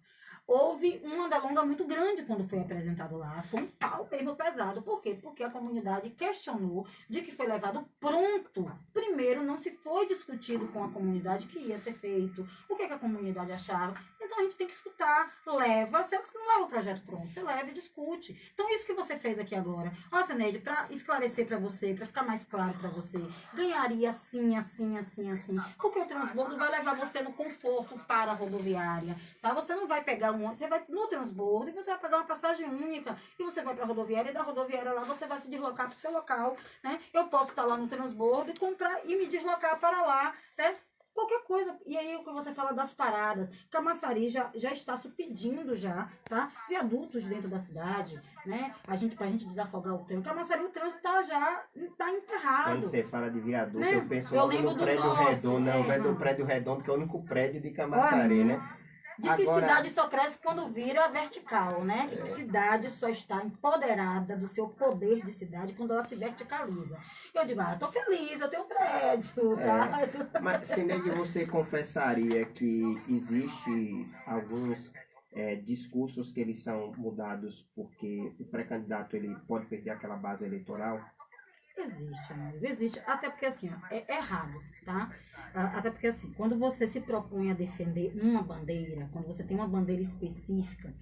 Houve uma delonga muito grande quando foi apresentado lá. Foi um pau mesmo pesado. Por quê? Porque a comunidade questionou de que foi levado pronto. Primeiro, não se foi discutido com a comunidade que ia ser feito. O que a comunidade achava. Então, a gente tem que escutar. Leva. Você não leva o projeto pronto. Você leva e discute. Então, isso que você fez aqui agora. Nossa, Neide, para esclarecer para você, para ficar mais claro para você, ganharia assim, assim, assim, assim. Porque o transbordo vai levar você no conforto para a rodoviária. Tá? Você não vai pegar você vai no transbordo e você vai pegar uma passagem única e você vai para a rodoviária e da rodoviária lá você vai se deslocar para o seu local, né? Eu posso estar lá no transbordo e comprar e me deslocar para lá, né? Qualquer coisa. E aí o que você fala das paradas, Camaçari já está se pedindo já, tá? Viadutos dentro da cidade, né? Pra gente desafogar o trânsito. Camaçari, o trânsito tá enterrado. Quando você fala de viaduto, né? eu penso logo no prédio redondo, não, é do prédio redondo, que é o único prédio de Camaçari, né? Diz que cidade só cresce quando vira vertical, né? Que cidade só está empoderada do seu poder de cidade quando ela se verticaliza. Eu digo, eu tô feliz, eu tenho um prédio, tá? Mas, Cineide, você confessaria que existe alguns discursos que eles são mudados porque o pré-candidato ele pode perder aquela base eleitoral? Existe, amigos, existe. Até porque, assim, é errado, tá? Até porque, assim, quando você se propõe a defender uma bandeira, quando você tem uma bandeira específica,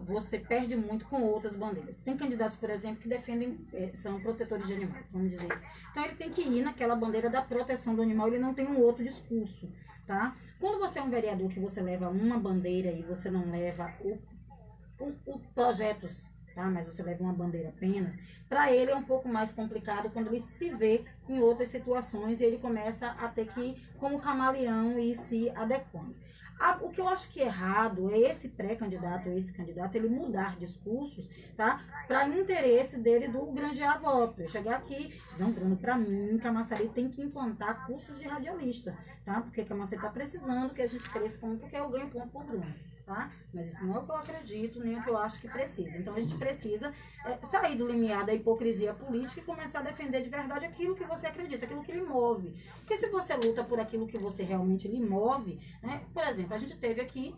você perde muito com outras bandeiras. Tem candidatos, por exemplo, que defendem, são protetores de animais, vamos dizer isso. Então, ele tem que ir naquela bandeira da proteção do animal, ele não tem um outro discurso, tá? Quando você é um vereador que você leva uma bandeira e você não leva o projetos, tá? Mas você leva uma bandeira apenas, para ele é um pouco mais complicado quando ele se vê em outras situações e ele começa a ter que ir como camaleão e se adequando. O que eu acho que é errado é esse pré-candidato, esse candidato, ele mudar discursos, tá? Para interesse dele do granjear voto. Eu chegar aqui, não, Bruno, para mim, Camaçari tem que implantar cursos de radialista, tá? Porque Camaçari está precisando que a gente cresça, porque eu ganho ponto por Bruno. Tá? Mas isso não é o que eu acredito, nem o que eu acho que precisa. Então a gente precisa sair do limiar da hipocrisia política e começar a defender de verdade aquilo que você acredita, aquilo que lhe move. Porque se você luta por aquilo que você realmente lhe move, né? Por exemplo, a gente teve aqui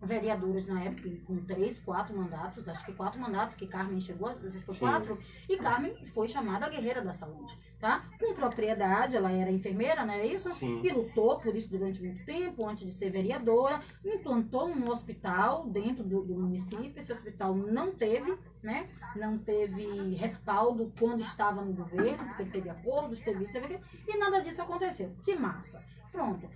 vereadoras na época, com 3, 4 mandatos, acho que 4 mandatos, que Carmen chegou, acho que foi Sim. 4, e Carmen foi chamada a guerreira da saúde, tá? Com propriedade, ela era enfermeira, não era isso? Sim. E lutou por isso durante muito tempo, antes de ser vereadora, implantou um hospital dentro do município, esse hospital não teve, né? Não teve respaldo quando estava no governo, porque teve acordos, teve isso, teve aquilo, e nada disso aconteceu. Que massa. Pronto.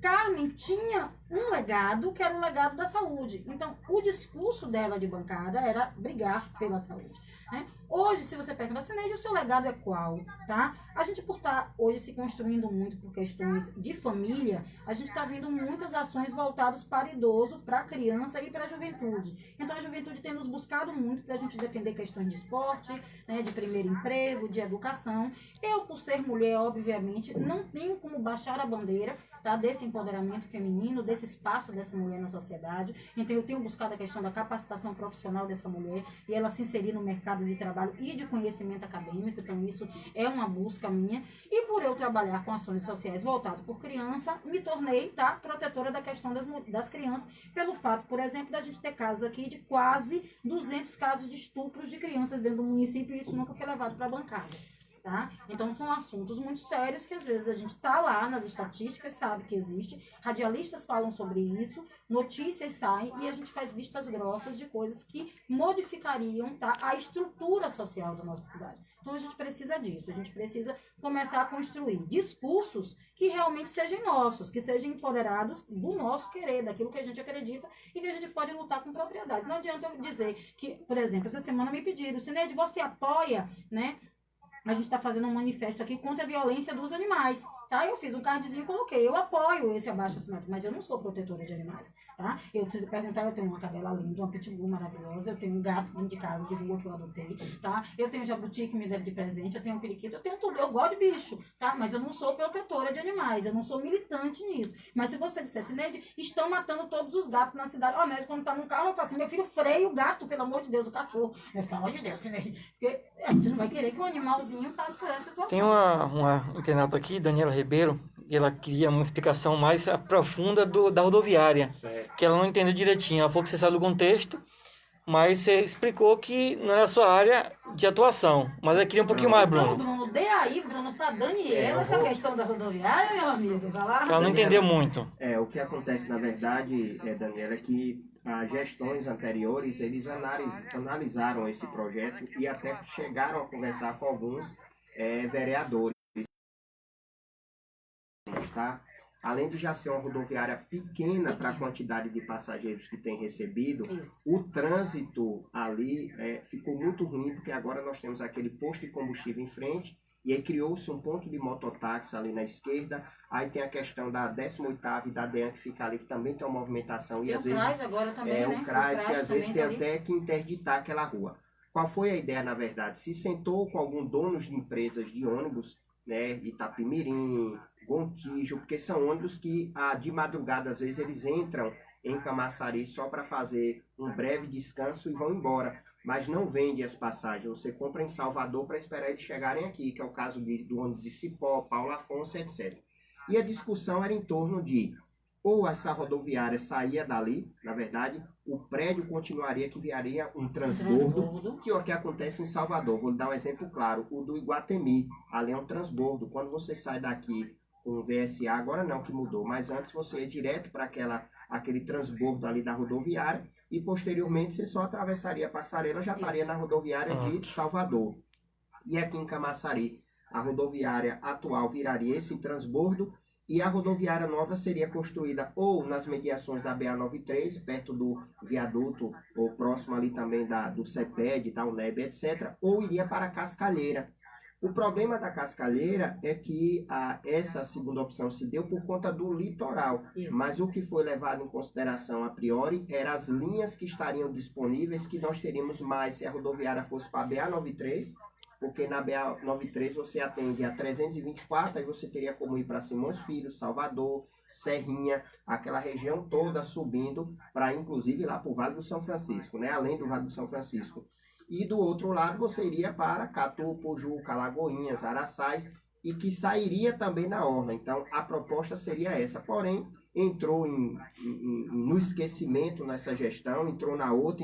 Carmen tinha um legado, que era o legado da saúde. Então, o discurso dela de bancada era brigar pela saúde, né? Hoje, se você pergunta, Cineide, o seu legado é qual? Tá? A gente, por estar hoje se construindo muito por questões de família, a gente está vendo muitas ações voltadas para idoso, para criança e para a juventude. Então, a juventude tem nos buscado muito para a gente defender questões de esporte, né, de primeiro emprego, de educação. Eu, por ser mulher, obviamente, não tenho como baixar a bandeira, tá, desse empoderamento feminino, desse espaço dessa mulher na sociedade. Então, eu tenho buscado a questão da capacitação profissional dessa mulher e ela se inserir no mercado de trabalho e de conhecimento acadêmico. Então, isso é uma busca minha. E por eu trabalhar com ações sociais voltadas por criança, me tornei, tá, protetora da questão das crianças, pelo fato, por exemplo, da gente ter casos aqui de quase 200 casos de estupros de crianças dentro do município, e isso nunca foi levado para a bancada. Tá? Então são assuntos muito sérios que às vezes a gente está lá nas estatísticas, sabe que existe, radialistas falam sobre isso, notícias saem e a gente faz vistas grossas de coisas que modificariam, tá, a estrutura social da nossa cidade. Então a gente precisa disso, a gente precisa começar a construir discursos que realmente sejam nossos, que sejam empoderados do nosso querer, daquilo que a gente acredita e que a gente pode lutar com propriedade. Não adianta eu dizer que, por exemplo, essa semana me pediram, Cineide, você apoia, né? A gente está fazendo um manifesto aqui contra a violência dos animais, tá? Eu fiz um cardzinho e coloquei, eu apoio esse abaixo-assinado, mas eu não sou protetora de animais, tá? Eu preciso perguntar, eu tenho uma cadela linda, uma pitbull maravilhosa, eu tenho um gato dentro de casa, de rua que eu adotei, tá? Eu tenho jabuti que me deram de presente, eu tenho um periquito, eu tenho tudo, eu gosto de bicho, tá? Mas eu não sou protetora de animais, eu não sou militante nisso. Mas se você disser, Cineide, estão matando todos os gatos na cidade, ó, mas quando tá num carro, eu falo assim, meu filho, freia o gato, pelo amor de Deus, o cachorro. Mas pelo amor de Deus, Cineide, porque a gente não vai querer que um animalzinho passe por essa situação. Tem uma internauta aqui, Daniela Ribeiro, e ela queria uma explicação mais profunda da rodoviária, Certo. que ela não entendeu direitinho. Ela falou que você sabe do contexto, mas você explicou que não era a sua área de atuação. Mas ela queria um pouquinho mais, Então, Bruno. Bruno, dê aí, Bruno, para Daniela essa questão da rodoviária, meu amigo. Vai lá. Ela não entendeu muito. O que acontece, na verdade, Daniela, é que as gestões anteriores, eles analisaram esse projeto e até chegaram a conversar com alguns vereadores, tá? Além de já ser uma rodoviária pequena para a quantidade de passageiros que tem recebido, Isso. o trânsito ali ficou muito ruim, porque agora nós temos aquele posto de combustível em frente, e aí criou-se um ponto de mototáxi ali na esquerda. Aí tem a questão da 18ª e da DEAN que fica ali, que também tem uma movimentação. E às o vezes CRAS agora também, né? o CRAS, que às vezes tem também tá ali. até que interditar aquela rua. Qual foi a ideia, na verdade? Se sentou com alguns donos de empresas de ônibus, né, Itapimirim, Gontijo, porque são ônibus que de madrugada, às vezes, eles entram em Camaçari só para fazer um breve descanso e vão embora. Mas não vende as passagens. Você compra em Salvador para esperar eles chegarem aqui, que é o caso do ônibus de Cipó, Paulo Afonso, etc. E a discussão era em torno de ou essa rodoviária saía dali, na verdade, o prédio continuaria, que viraria um transbordo, que é o que acontece em Salvador. Vou dar um exemplo claro, o do Iguatemi, ali é um transbordo. Quando você sai daqui com o VSA, agora não, que mudou, mas antes você ia direto para aquele transbordo ali da rodoviária e posteriormente você só atravessaria a passarela, já estaria na rodoviária de Salvador. E aqui em Camaçari, a rodoviária atual viraria esse transbordo e a rodoviária nova seria construída ou nas mediações da BA-93, perto do viaduto, ou próximo ali também do CEPED, da UNEB, etc., ou iria para a Cascalheira. O problema da Cascalheira é que essa segunda opção se deu por conta do litoral, mas o que foi levado em consideração a priori eram as linhas que estariam disponíveis, que nós teríamos mais se a rodoviária fosse para a BA-93, porque na BA-93 você atende a 324, aí você teria como ir para Simões Filho, Salvador, Serrinha, aquela região toda subindo para inclusive lá para o Vale do São Francisco, né? Além do Vale do São Francisco. E do outro lado você iria para Catu, Pojuca, Lagoinhas, Araçás, e que sairia também na orla. Então a proposta seria essa. Porém, entrou no esquecimento nessa gestão, entrou na outra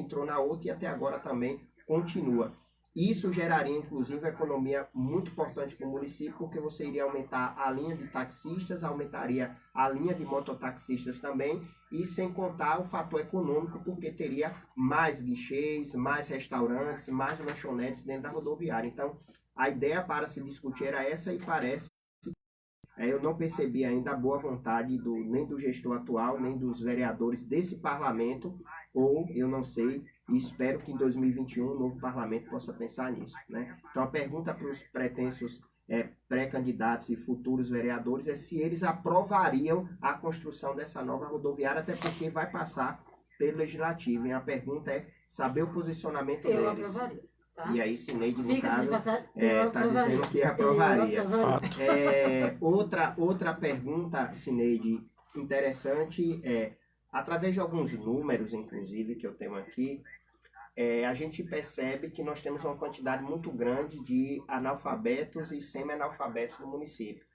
e até agora também continua. Isso geraria, inclusive, uma economia muito importante para o município, porque você iria aumentar a linha de taxistas, aumentaria a linha de mototaxistas também, e sem contar o fator econômico, porque teria mais guichês, mais restaurantes, mais lanchonetes dentro da rodoviária. Então, a ideia para se discutir era essa e parece... Eu não percebi ainda a boa vontade nem do gestor atual, nem dos vereadores desse parlamento, ou eu não sei, e espero que em 2021 o novo parlamento possa pensar nisso, né? Então a pergunta para os pretensos pré-candidatos e futuros vereadores é se eles aprovariam a construção dessa nova rodoviária, até porque vai passar pelo Legislativo. E a pergunta é saber o posicionamento deles. Eu aprovaria. Tá? E aí, Cineide, no Fica caso, está dizendo que aprovaria. Outra pergunta, Cineide, interessante através de alguns números, inclusive, que eu tenho aqui, a gente percebe que nós temos uma quantidade muito grande de analfabetos e semi-analfabetos no município.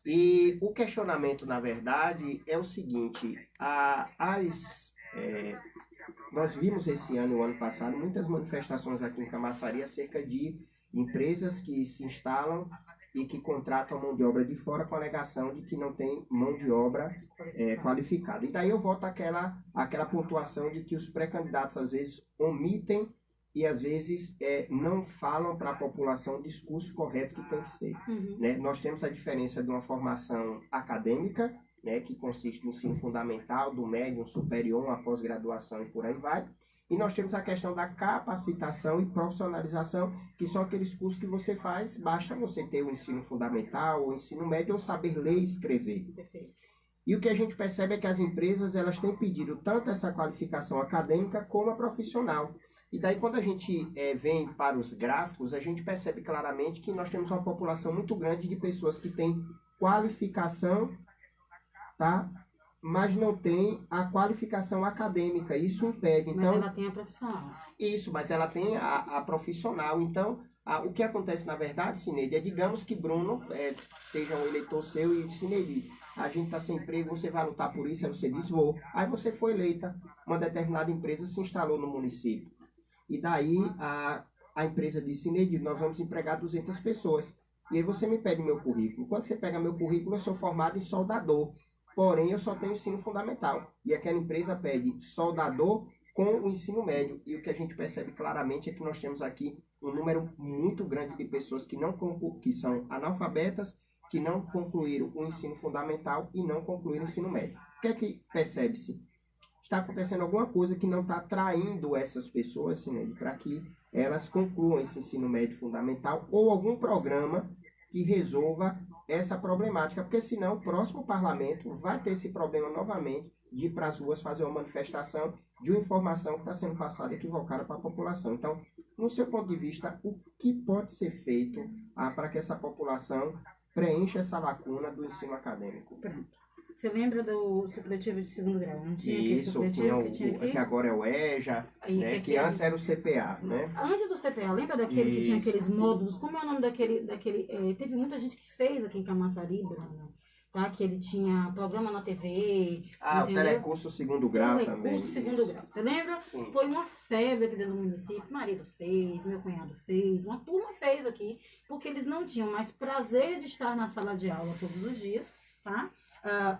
E o questionamento, na verdade, é o seguinte: nós vimos esse ano e o ano passado muitas manifestações aqui em Camaçari acerca de empresas que se instalam e que contratam mão de obra de fora com a alegação de que não tem mão de obra qualificada. E daí eu volto àquela pontuação de que os pré-candidatos às vezes omitem e às vezes não falam para a população o discurso correto que tem que ser. Né? Nós temos a diferença de uma formação acadêmica, né, que consiste no ensino fundamental, do médio, superior, uma pós-graduação e por aí vai. E nós temos a questão da capacitação e profissionalização, que são aqueles cursos que você faz, basta você ter o ensino fundamental, o ensino médio, ou saber ler e escrever. Perfeito. E o que a gente percebe é que as empresas elas têm pedido tanto essa qualificação acadêmica como a profissional. E daí, quando a gente vem para os gráficos, a gente percebe claramente que nós temos uma população muito grande de pessoas que têm qualificação, tá? Mas não tem a qualificação acadêmica. Isso impede. Então, mas ela tem a profissional. Isso, mas ela tem a profissional. Então, o que acontece, na verdade, Cineide, digamos que Bruno seja um eleitor seu e Cineide, a gente está sem emprego, você vai lutar por isso? Aí você diz, vou. Aí você foi eleita, uma determinada empresa se instalou no município. E daí a empresa disse, Cineide, nós vamos empregar 200 pessoas. E aí você me pede meu currículo. Quando você pega meu currículo, eu sou formado em soldador. Porém, eu só tenho ensino fundamental. E aquela empresa pede soldador com o ensino médio. E o que a gente percebe claramente é que nós temos aqui um número muito grande de pessoas que são analfabetas, que não concluíram o ensino fundamental e não concluíram o ensino médio. O que é que percebe-se? Está acontecendo alguma coisa que não está atraindo essas pessoas, né, para que elas concluam esse ensino médio fundamental ou algum programa que resolva essa problemática, porque senão o próximo parlamento vai ter esse problema novamente de ir para as ruas fazer uma manifestação de uma informação que está sendo passada equivocada para a população. Então, no seu ponto de vista, o que pode ser feito para que essa população preencha essa lacuna do ensino acadêmico? Pronto. Você lembra do supletivo de segundo grau? Não tinha isso, aquele supletivo que agora é o EJA, né, que antes era o CPA, né? Antes do CPA, lembra daquele que tinha aqueles módulos? Como é o nome daquele teve muita gente que fez aqui em Camaçari, Bruno, tá? Que ele tinha programa na TV, o telecurso segundo grau também. Telecurso segundo grau. Você lembra? Sim. Foi uma febre aqui dentro do município. Meu marido fez, meu cunhado fez, uma turma fez aqui, porque eles não tinham mais prazer de estar na sala de aula todos os dias, tá?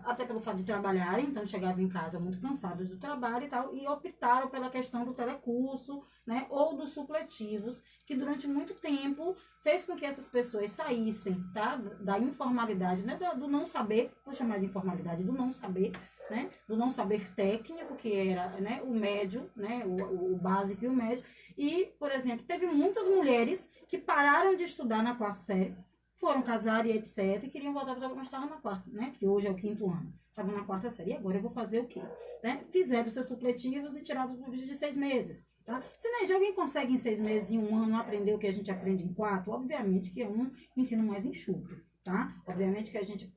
Até pelo fato de trabalharem, então chegavam em casa muito cansados do trabalho e tal, e optaram pela questão do telecurso, né, ou dos supletivos, que durante muito tempo fez com que essas pessoas saíssem, tá, da informalidade, né, do não saber, vou chamar de informalidade, do não saber, né, do não saber técnico, que era, né, o médio, né, o básico e o médio, e, por exemplo, teve muitas mulheres que pararam de estudar na quarta série, foram casar e etc, e queriam voltar para o trabalho, mas estavam na quarta, né? Que hoje é o 5º ano. Estavam na quarta série. E agora eu vou fazer o quê? Né? Fizeram seus supletivos e tiraram os supletivos de 6 meses. Tá? Se alguém consegue em 6 meses, em 1 ano, aprender o que a gente aprende em 4, obviamente que é um ensino mais enxuto. Tá? Obviamente que a gente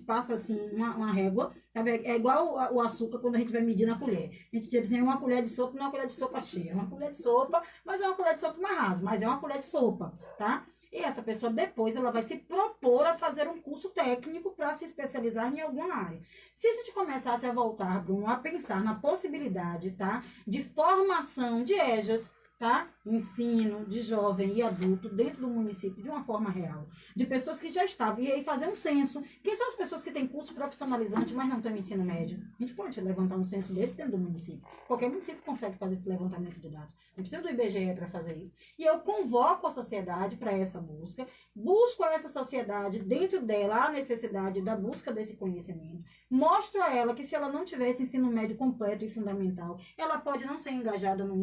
passa assim uma régua, sabe? É igual o açúcar quando a gente vai medir na colher. A gente diz assim, uma colher de sopa não é uma colher de sopa cheia. É uma colher de sopa, mas é uma colher de sopa mais rasa, mas é uma colher de sopa, tá? E essa pessoa depois ela vai se propor a fazer um curso técnico para se especializar em alguma área. Se a gente começasse a voltar, Bruno, a pensar na possibilidade, tá, de formação de EJAs, tá? Ensino de jovem e adulto dentro do município de uma forma real, de pessoas que já estavam, e aí fazer um censo. Quem são as pessoas que têm curso profissionalizante, mas não têm ensino médio? A gente pode levantar um censo desse dentro do município. Qualquer município consegue fazer esse levantamento de dados. Não precisa do IBGE para fazer isso. E eu convoco a sociedade para essa busca, busco a essa sociedade, dentro dela, a necessidade da busca desse conhecimento, mostro a ela que se ela não tiver esse ensino médio completo e fundamental, ela pode não ser engajada no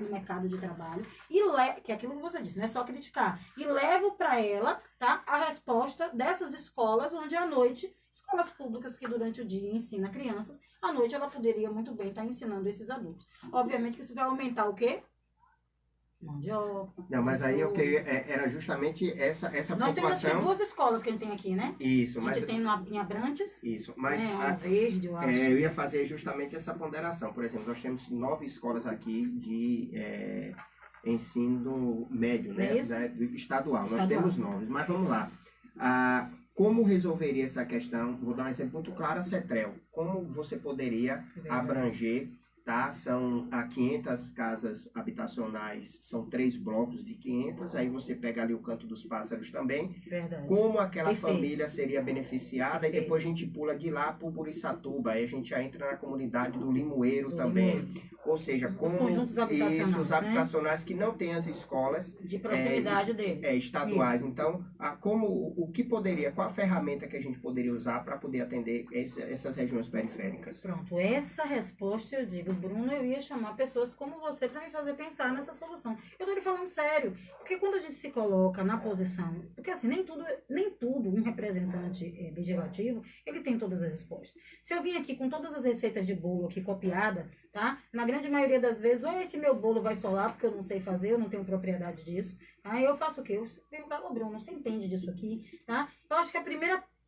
mercado de trabalho, que é aquilo que você disse, não é só criticar, e levo para ela, tá, a resposta dessas escolas onde à noite, escolas públicas que durante o dia ensinam crianças, à noite ela poderia muito bem estar ensinando esses adultos. Obviamente que isso vai aumentar o quê? Mão de obra. Não, mas aí o que era justamente essa Nós temos população. aqui 2 escolas que a gente tem aqui, né? Isso, A mas gente tem em Abrantes, isso, mas né, a Verde, eu acho. eu ia fazer justamente essa ponderação. Por exemplo, nós temos 9 escolas aqui de ensino médio, né? É isso? Estadual. Nós Estadual. temos 9, mas vamos lá. Como resolveria essa questão? Vou dar um exemplo muito claro, a CETREL. Como você poderia abranger, tá? São 500 casas habitacionais, são 3 blocos de 500, aí você pega ali o Canto dos Pássaros também. Verdade. Como aquela Perfeito. família seria beneficiada, Perfeito. e depois a gente pula de lá para o Burissatuba, aí a gente já entra na comunidade do Limoeiro Do também. Limoeiro. Ou seja, Os como conjuntos habitacionais, isso, os né? habitacionais que não têm as escolas De proximidade deles. estaduais. Isso. Então, o que poderia, qual a ferramenta que a gente poderia usar para poder atender essas regiões periféricas? Pronto, essa resposta eu digo, Bruno, eu ia chamar pessoas como você para me fazer pensar nessa solução. Eu tô lhe falando sério, porque quando a gente se coloca na posição, porque assim, nem tudo um representante legislativo, ele tem todas as respostas. Se eu vim aqui com todas as receitas de bolo aqui copiada, tá? Na grande maioria das vezes, ou esse meu bolo vai solar, porque eu não sei fazer, eu não tenho propriedade disso, tá? Eu faço o quê? Eu pergunto, ô Bruno, você entende disso aqui, tá? Eu acho que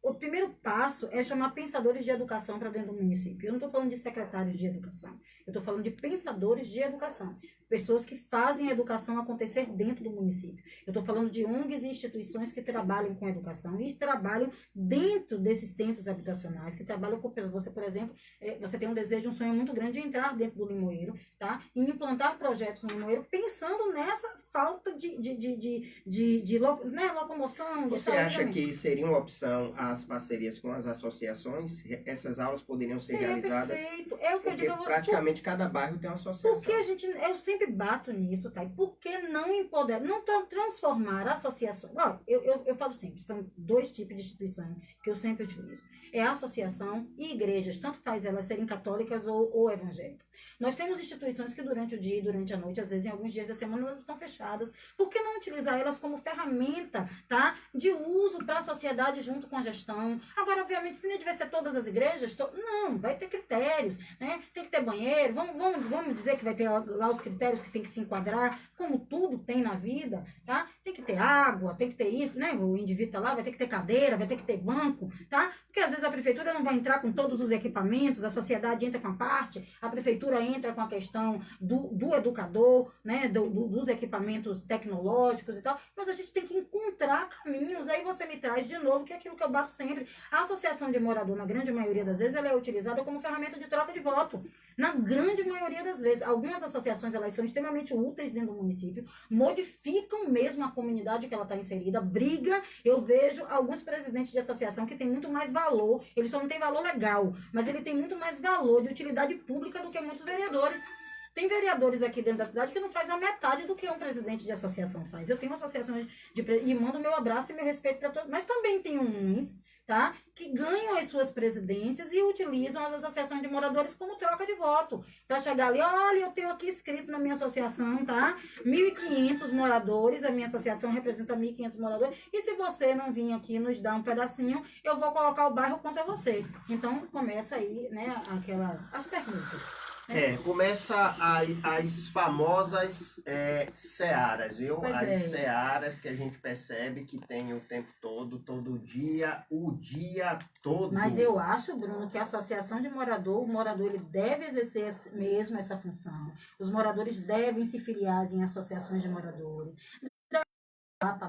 o primeiro passo é chamar pensadores de educação para dentro do município. Eu não estou falando de secretários de educação. Eu estou falando de pensadores de educação. Pessoas que fazem a educação acontecer dentro do município. Eu estou falando de ONGs e instituições que trabalham com educação e trabalham dentro desses centros habitacionais, que trabalham com pessoas. Você, por exemplo, você tem um desejo, um sonho muito grande de entrar dentro do Limoeiro, tá? E implantar projetos no Limoeiro, pensando nessa falta de locomoção, de Você acha saúde. que seria uma opção as parcerias com as associações? Essas aulas poderiam ser Seria realizadas? perfeito. É o que eu Porque digo a você. praticamente cada bairro tem uma associação. Porque eu sempre bato nisso, tá? E por que não empoderar, transformar associações? Ó, eu falo sempre, são 2 tipos de instituição que eu sempre utilizo. É a associação e igrejas, tanto faz elas serem católicas ou evangélicas. Nós temos instituições que durante o dia e durante a noite, às vezes em alguns dias da semana, elas estão fechadas. Por que não utilizar elas como ferramenta, tá? De uso para a sociedade junto com a gestão? Agora, obviamente, se nem tiver ser todas as igrejas, não, vai ter critérios, né? Tem que ter banheiro, vamos dizer que vai ter lá os critérios que tem que se enquadrar, como tudo tem na vida, tá? Tem que ter água, tem que ter isso, né? O indivíduo tá lá, vai ter que ter cadeira, vai ter que ter banco, tá? Porque às vezes a prefeitura não vai entrar com todos os equipamentos, a sociedade entra com a parte, a prefeitura entra com a questão do educador, né? Dos equipamentos tecnológicos e tal, mas a gente tem que encontrar caminhos. Aí você me traz de novo, que é aquilo que eu bato sempre. A associação de morador, na grande maioria das vezes, ela é utilizada como ferramenta de troca de voto. Na grande maioria das vezes. Algumas associações, elas são extremamente úteis dentro do município, modificam mesmo a comunidade que ela está inserida, briga. Eu vejo alguns presidentes de associação que têm muito mais valor, ele só não tem valor legal, mas ele tem muito mais valor de utilidade pública do que muitos vereadores. Tem vereadores aqui dentro da cidade que não faz a metade do que um presidente de associação faz. Eu tenho associações e mando meu abraço e meu respeito para todos, mas também tem uns, tá, que ganham as suas presidências e utilizam as associações de moradores como troca de voto, para chegar ali, olha, eu tenho aqui escrito na minha associação, tá, 1.500 moradores, a minha associação representa 1.500 moradores, e se você não vir aqui nos dar um pedacinho, eu vou colocar o bairro contra você. Então, começa aí, né, as perguntas. Começa as famosas searas, viu? Pois as é. searas que a gente percebe que tem o tempo todo dia, o dia todo. Mas eu acho, Bruno, que a associação de morador, o morador ele deve exercer mesmo essa função. Os moradores devem se filiar em associações de moradores.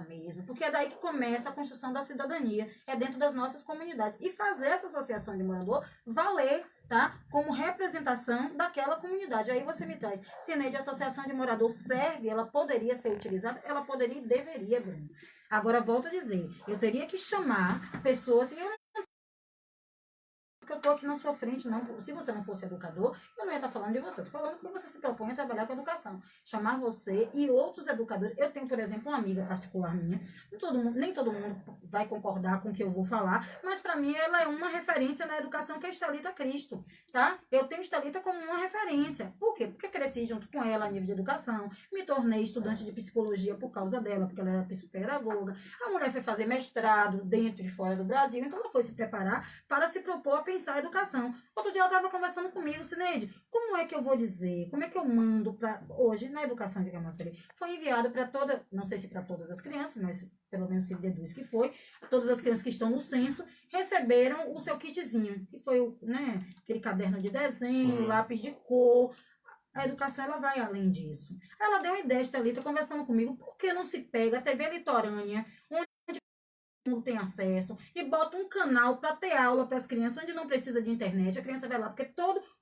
mesmo, porque é daí que começa a construção da cidadania, é dentro das nossas comunidades. E fazer essa associação de morador valer, tá? Como representação daquela comunidade. Aí você me traz, Cineide, a associação de morador serve, ela poderia ser utilizada, ela poderia e deveria, Bruno. Agora, volto a dizer, eu teria que chamar pessoas, e eu porque eu estou aqui na sua frente, não. Se você não fosse educador, eu não ia estar falando de você. Estou falando que você se propõe a trabalhar com educação. Chamar você e outros educadores. Eu tenho, por exemplo, uma amiga particular minha. Nem todo mundo vai concordar com o que eu vou falar, mas para mim ela é uma referência na educação, que é Estelita Cristo, tá? Eu tenho Estelita como uma referência. Por quê? Porque cresci junto com ela a nível de educação, me tornei estudante de psicologia por causa dela, porque ela era psicopedagoga. A mulher foi fazer mestrado dentro e fora do Brasil, então ela foi se preparar para se propor a pensar a educação. Outro dia ela estava conversando comigo, Cineide, como é que eu vou dizer, como é que eu mando para hoje na educação de Camaçari? Foi enviado para não sei se para todas as crianças, mas pelo menos se deduz que foi, todas as crianças que estão no censo receberam o seu kitzinho, que foi aquele caderno de desenho, Sim. lápis de cor. A educação, ela vai além disso. Ela deu uma ideia, Estelita, conversando comigo, por que não se pega a TV litorânea, onde mundo tem acesso, e bota um canal para ter aula para as crianças, onde não precisa de internet, a criança vai lá, porque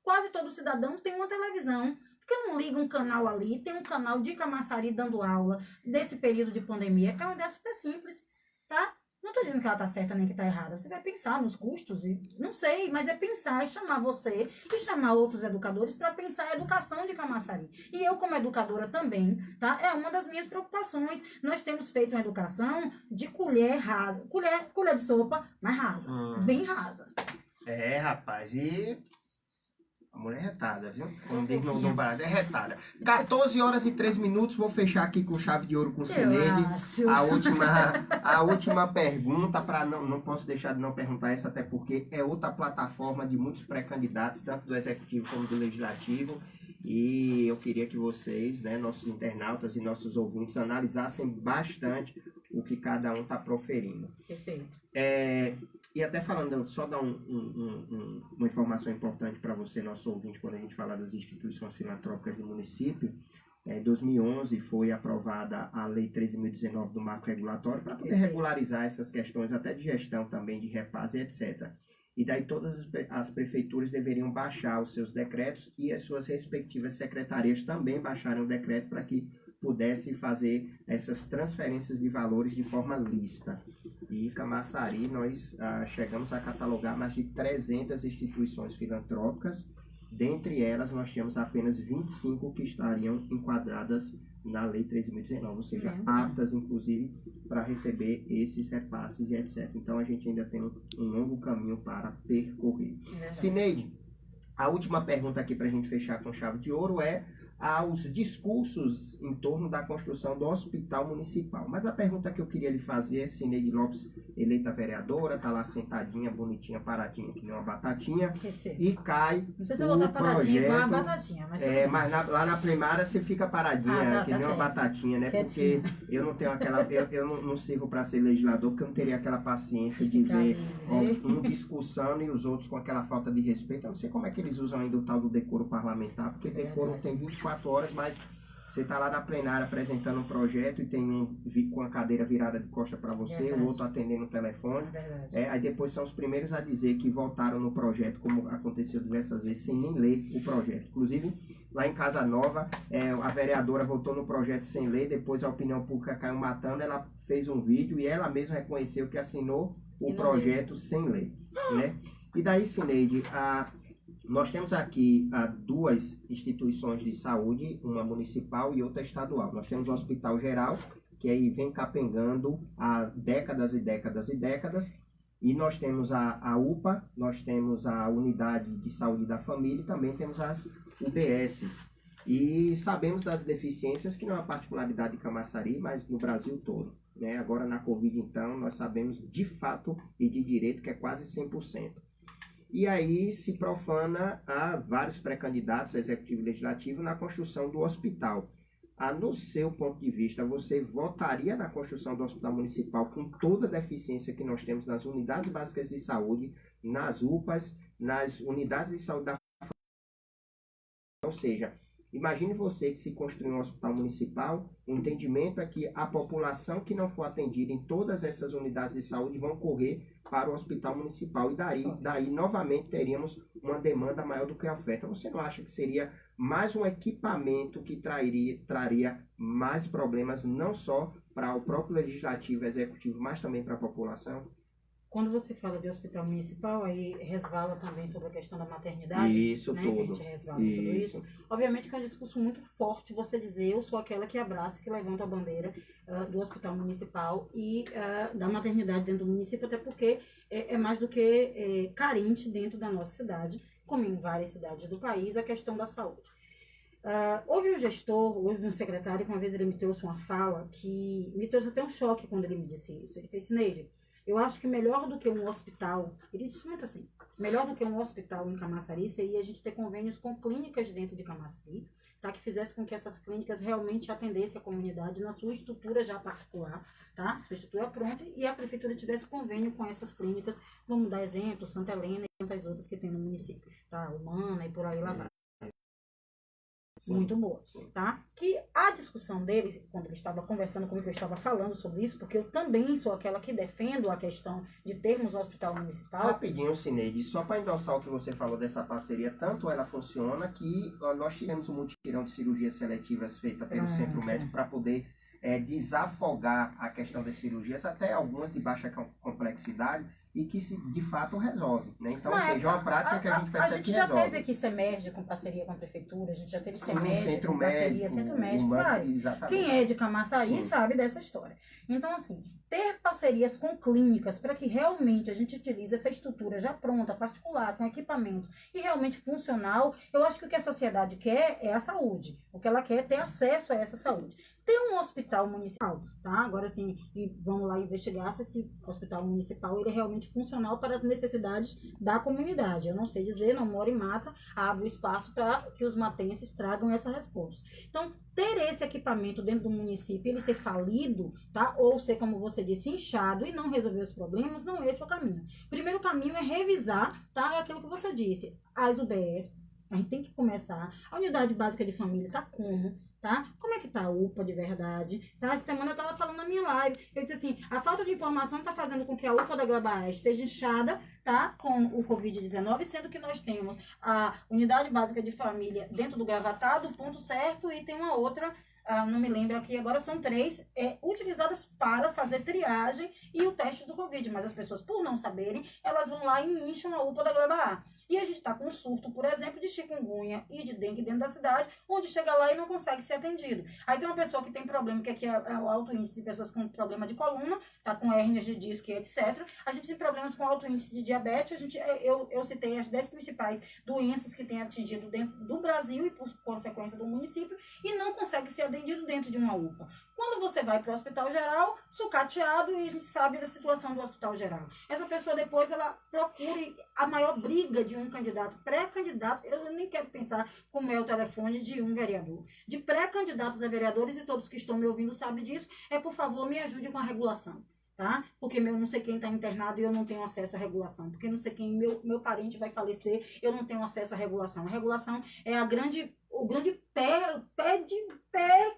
quase todo cidadão tem uma televisão. Por que não liga um canal ali, tem um canal de Camaçari dando aula desse período de pandemia? É uma ideia super simples, tá? Não estou dizendo que ela está certa nem que está errada. Você vai pensar nos custos, e não sei, mas é pensar e chamar você e chamar outros educadores para pensar a educação de Camaçari. E eu, como educadora também, tá? É uma das minhas preocupações. Nós temos feito uma educação de colher rasa, colher de sopa, mas rasa, bem rasa. É, rapaz, e a mulher é retada, viu? Como diz no barato, é retada. 14 horas e 3 minutos, vou fechar aqui com chave de ouro com o Cineide. A última pergunta, não posso deixar de não perguntar essa, até porque é outra plataforma de muitos pré-candidatos, tanto do Executivo como do Legislativo. E eu queria que vocês, nossos internautas e nossos ouvintes, analisassem bastante o que cada um está proferindo. Perfeito. E até falando, só dar uma informação importante para você, nosso ouvinte, quando a gente fala das instituições filantrópicas do município. Em 2011 foi aprovada a Lei 13.019 do Marco Regulatório para poder regularizar essas questões até de gestão também, de repasse, etc. E daí todas as prefeituras deveriam baixar os seus decretos e as suas respectivas secretarias também baixaram o decreto para que pudesse fazer essas transferências de valores de forma lícita. E Camaçari, nós chegamos a catalogar mais de 300 instituições filantrópicas. Dentre elas, nós tínhamos apenas 25 que estariam enquadradas na Lei 13.019, ou seja, aptas, inclusive, para receber esses repasses e etc. Então, a gente ainda tem um longo caminho para percorrer. Cineide, a última pergunta aqui para a gente fechar com chave de ouro é aos discursos em torno da construção do hospital municipal. Mas a pergunta que eu queria lhe fazer é: Cineide Lopes, eleita vereadora, está lá sentadinha, bonitinha, paradinha, que nem uma batatinha, e cai não sei se eu vou estar paradinha projeto, igual uma batatinha, mas lá na primária você fica paradinha, que nem uma certo. batatinha, né? Quietinha. Porque eu não tenho eu não sirvo para ser legislador, porque eu não teria aquela paciência de ver um discussando e os outros com aquela falta de respeito. Eu não sei como é que eles usam ainda o tal do decoro parlamentar, porque decoro tem 24 horas, mas você está lá na plenária apresentando um projeto e tem um com a cadeira virada de costa para você, o outro atendendo o telefone. Aí depois são os primeiros a dizer que votaram no projeto, como aconteceu diversas vezes, sem nem ler o projeto. Inclusive, lá em Casa Nova, a vereadora votou no projeto sem ler, depois a opinião pública caiu matando, ela fez um vídeo e ela mesma reconheceu que assinou o projeto sem ler. Né? E daí, Cineide, nós temos aqui duas instituições de saúde, uma municipal e outra estadual. Nós temos o Hospital Geral, que aí vem capengando há décadas e décadas e décadas, e nós temos a UPA, nós temos a Unidade de Saúde da Família e também temos as UBSs. E sabemos das deficiências, que não é uma particularidade de Camaçari, mas no Brasil todo. Né? Agora na Covid, então, nós sabemos de fato e de direito que é quase 100%. E aí se profana a vários pré-candidatos, executivo e legislativo, na construção do hospital. No seu ponto de vista, você votaria na construção do hospital municipal com toda a deficiência que nós temos nas unidades básicas de saúde, nas UPAs, nas unidades de saúde da família? Ou seja, Imagine você que se construir um hospital municipal, o entendimento é que a população que não for atendida em todas essas unidades de saúde vão correr para o hospital municipal e daí novamente teríamos uma demanda maior do que a oferta. Você não acha que seria mais um equipamento que traria mais problemas, não só para o próprio legislativo e executivo, mas também para a população? Quando você fala de hospital municipal, aí resvala também sobre a questão da maternidade. Isso, né? tudo. Que a gente resvala em tudo isso. Obviamente que é um discurso muito forte você dizer eu sou aquela que abraça, que levanta a bandeira do hospital municipal e da maternidade dentro do município, até porque é mais do que carente dentro da nossa cidade, como em várias cidades do país, a questão da saúde. Houve um gestor, houve um secretário que uma vez ele me trouxe uma fala que me trouxe até um choque quando ele me disse isso. Ele fez: Sineide, eu acho que melhor do que um hospital, ele disse muito assim, melhor do que um hospital em Camaçari seria a gente ter convênios com clínicas dentro de Camaçari, tá? Que fizesse com que essas clínicas realmente atendessem a comunidade na sua estrutura já particular, tá? Sua estrutura pronta, e a prefeitura tivesse convênio com essas clínicas, vamos dar exemplo, Santa Helena e tantas outras que tem no município, tá? Humana e por aí lá vai. Muito boa, tá? Que a discussão dele, quando ele estava conversando comigo, eu estava falando sobre isso, porque eu também sou aquela que defendo a questão de termos um hospital municipal. Rapidinho, Sineide, só para endossar o que você falou dessa parceria, tanto ela funciona que nós tivemos um mutirão de cirurgias seletivas feita pelo Centro Médico para poder desafogar a questão das cirurgias, até algumas de baixa complexidade, e que se de fato resolve, né? Então, ou seja, é uma prática que a gente percebe que resolve. A gente já teve aqui CEMERGE com parceria com a prefeitura, a gente já teve CEMERGE com parceria, Centro Médico, vários. Quem é de Camaçari sabe dessa história. Então, assim, ter parcerias com clínicas para que realmente a gente utilize essa estrutura já pronta, particular, com equipamentos e realmente funcional, eu acho que o que a sociedade quer é a saúde. O que ela quer é ter acesso a essa saúde. Ter um hospital municipal, tá? Agora, assim, vamos lá investigar se esse hospital municipal ele é realmente funcional para as necessidades da comunidade. Eu não sei dizer, não moro em mata, abre o espaço para que os matenses tragam essa resposta. Então, ter esse equipamento dentro do município, ele ser falido, tá? Ou ser, como você disse, inchado e não resolver os problemas, não esse é o caminho. O primeiro caminho é revisar, tá? É aquilo que você disse, as UBS, a gente tem que começar. A unidade básica de família tá como? Tá? Como é que tá a UPA de verdade? Tá? Essa semana eu tava falando na minha live. Eu disse assim, a falta de informação tá fazendo com que a UPA da Gleba esteja inchada, tá? Com o Covid-19, sendo que nós temos a unidade básica de família dentro do Gravatá, do ponto certo, e tem uma outra, não me lembro aqui, agora são 3, utilizadas para fazer triagem e o teste do Covid. Mas as pessoas, por não saberem, elas vão lá e incham a UPA da Gleba. E a gente está com um surto, por exemplo, de chikungunya e de dengue dentro da cidade, onde chega lá e não consegue ser atendido. Aí tem uma pessoa que tem problema, que aqui é o alto índice de pessoas com problema de coluna, tá, com hérnias de disco e etc. A gente tem problemas com alto índice de diabetes. Eu citei as 10 principais doenças que têm atingido dentro do Brasil e por consequência do município, e não consegue ser atendido dentro de uma UPA. Quando você vai para o hospital geral, sucateado, e a gente sabe da situação do hospital geral. Essa pessoa depois, ela procura a maior briga de um candidato, pré-candidato, eu nem quero pensar como é o telefone de um vereador, de pré-candidatos a vereadores, e todos que estão me ouvindo sabem disso, por favor, me ajude com a regulação. Tá? Porque meu não sei quem está internado e eu não tenho acesso à regulação. Porque não sei quem, meu parente vai falecer, eu não tenho acesso à regulação. A regulação é o grande pé,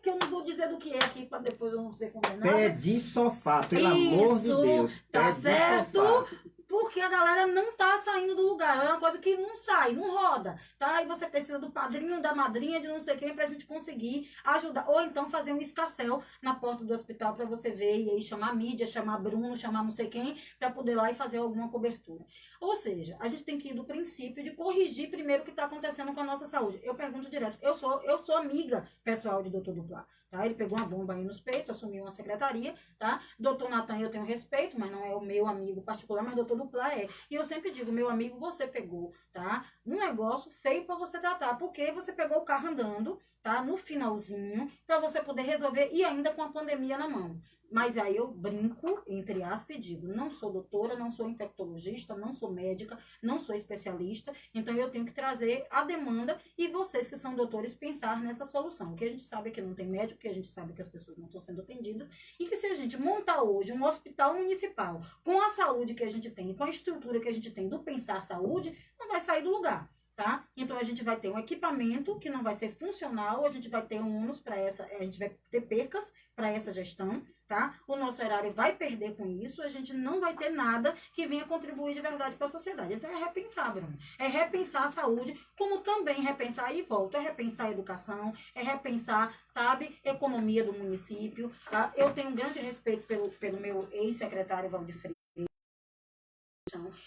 que eu não vou dizer do que é aqui, para depois eu não ser condenado. Pé de sofá, pelo amor de Deus. Tá pé certo? de sofá. Porque a galera não tá saindo do lugar. É uma coisa que não sai, não roda, tá? E você precisa do padrinho, da madrinha, de não sei quem, pra gente conseguir ajudar. Ou então fazer um escassel na porta do hospital pra você ver e aí chamar a mídia, chamar Bruno, chamar não sei quem, pra poder ir lá e fazer alguma cobertura. Ou seja, a gente tem que ir do princípio de corrigir primeiro o que tá acontecendo com a nossa saúde. Eu pergunto direto, eu sou amiga pessoal de Dr. Duplá. Tá? Ele pegou uma bomba aí nos peitos, assumiu uma secretaria, tá? Doutor Natan eu tenho respeito, mas não é o meu amigo particular, mas doutor Duplá é. E eu sempre digo, meu amigo, você pegou, tá? Um negócio feio para você tratar, porque você pegou o carro andando, tá? No finalzinho, para você poder resolver, e ainda com a pandemia na mão. Mas aí eu brinco, entre aspas, e digo, não sou doutora, não sou infectologista, não sou médica, não sou especialista, então eu tenho que trazer a demanda e vocês que são doutores pensar nessa solução. O que a gente sabe é que não tem médico, que a gente sabe que as pessoas não estão sendo atendidas, e que se a gente montar hoje um hospital municipal com a saúde que a gente tem, com a estrutura que a gente tem do Pensar Saúde, não vai sair do lugar. tá? Então a gente vai ter um equipamento que não vai ser funcional, a gente vai ter um ônus para essa, a gente vai ter percas para essa gestão, tá? O nosso erário vai perder com isso, a gente não vai ter nada que venha contribuir de verdade para a sociedade. Então é repensar, Bruno. É repensar a saúde, como também repensar, e volto, é repensar a educação, é repensar, sabe, economia do município, tá? Eu tenho um grande respeito pelo meu ex-secretário Valdir Freire,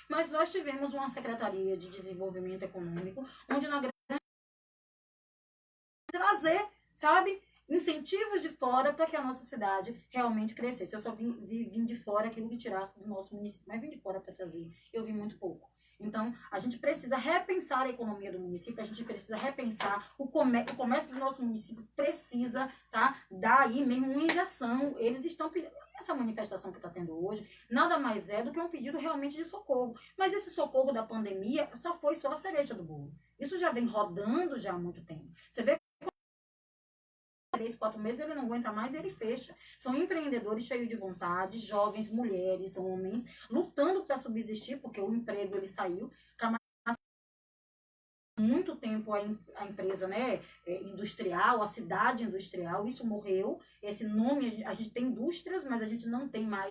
mas nós tivemos uma Secretaria de Desenvolvimento Econômico, onde na trazer, sabe, incentivos de fora para que a nossa cidade realmente crescesse. Eu só vim de fora aquilo que tirasse do nosso município, mas vim de fora para trazer. Eu vi muito pouco. Então, a gente precisa repensar a economia do município, a gente precisa repensar o comércio do nosso município precisa, tá, dar aí mesmo uma injeção. Eles estão pedindo, essa manifestação que está tendo hoje, nada mais é do que um pedido realmente de socorro. Mas esse socorro da pandemia foi só a cereja do bolo. Isso já vem rodando já há muito tempo. Você vê 3, 4 meses ele não aguenta mais e ele fecha. São empreendedores cheios de vontade, jovens, mulheres, homens, lutando para subsistir, porque o emprego ele saiu. Muito tempo a empresa, né, industrial, a cidade industrial, isso morreu. Esse nome, a gente tem indústrias, mas a gente não tem mais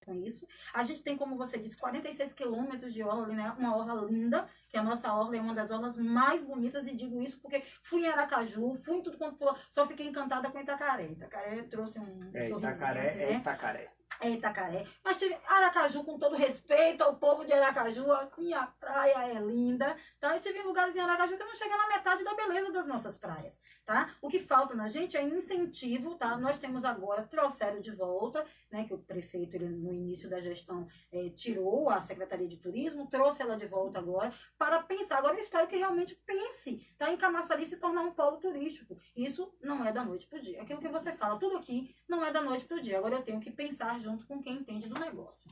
com isso. A gente tem, como você disse, 46 quilômetros de orla, né? Uma orla linda, que a nossa orla é uma das orlas mais bonitas, e digo isso porque fui em Aracaju, fui em tudo quanto for, só fiquei encantada com Itacaré. Itacaré trouxe um sorrisinho, Itacaré, assim, né? Itacaré. É Itacaré. Mas tive Aracaju, com todo respeito ao povo de Aracaju, a minha praia é linda, tá? Eu tive lugares em Aracaju que não chega na metade da beleza das nossas praias, tá? O que falta na gente é incentivo, tá? Nós temos agora, trouxeram de volta, né, que o prefeito, ele, no início da gestão, tirou a Secretaria de Turismo, trouxe ela de volta agora, para pensar. Agora eu espero que realmente pense, tá? Em Camaçari se tornar um polo turístico. Isso não é da noite pro dia. Aquilo que você fala, tudo aqui não é da noite pro dia. Agora eu tenho que pensar junto com quem entende do negócio.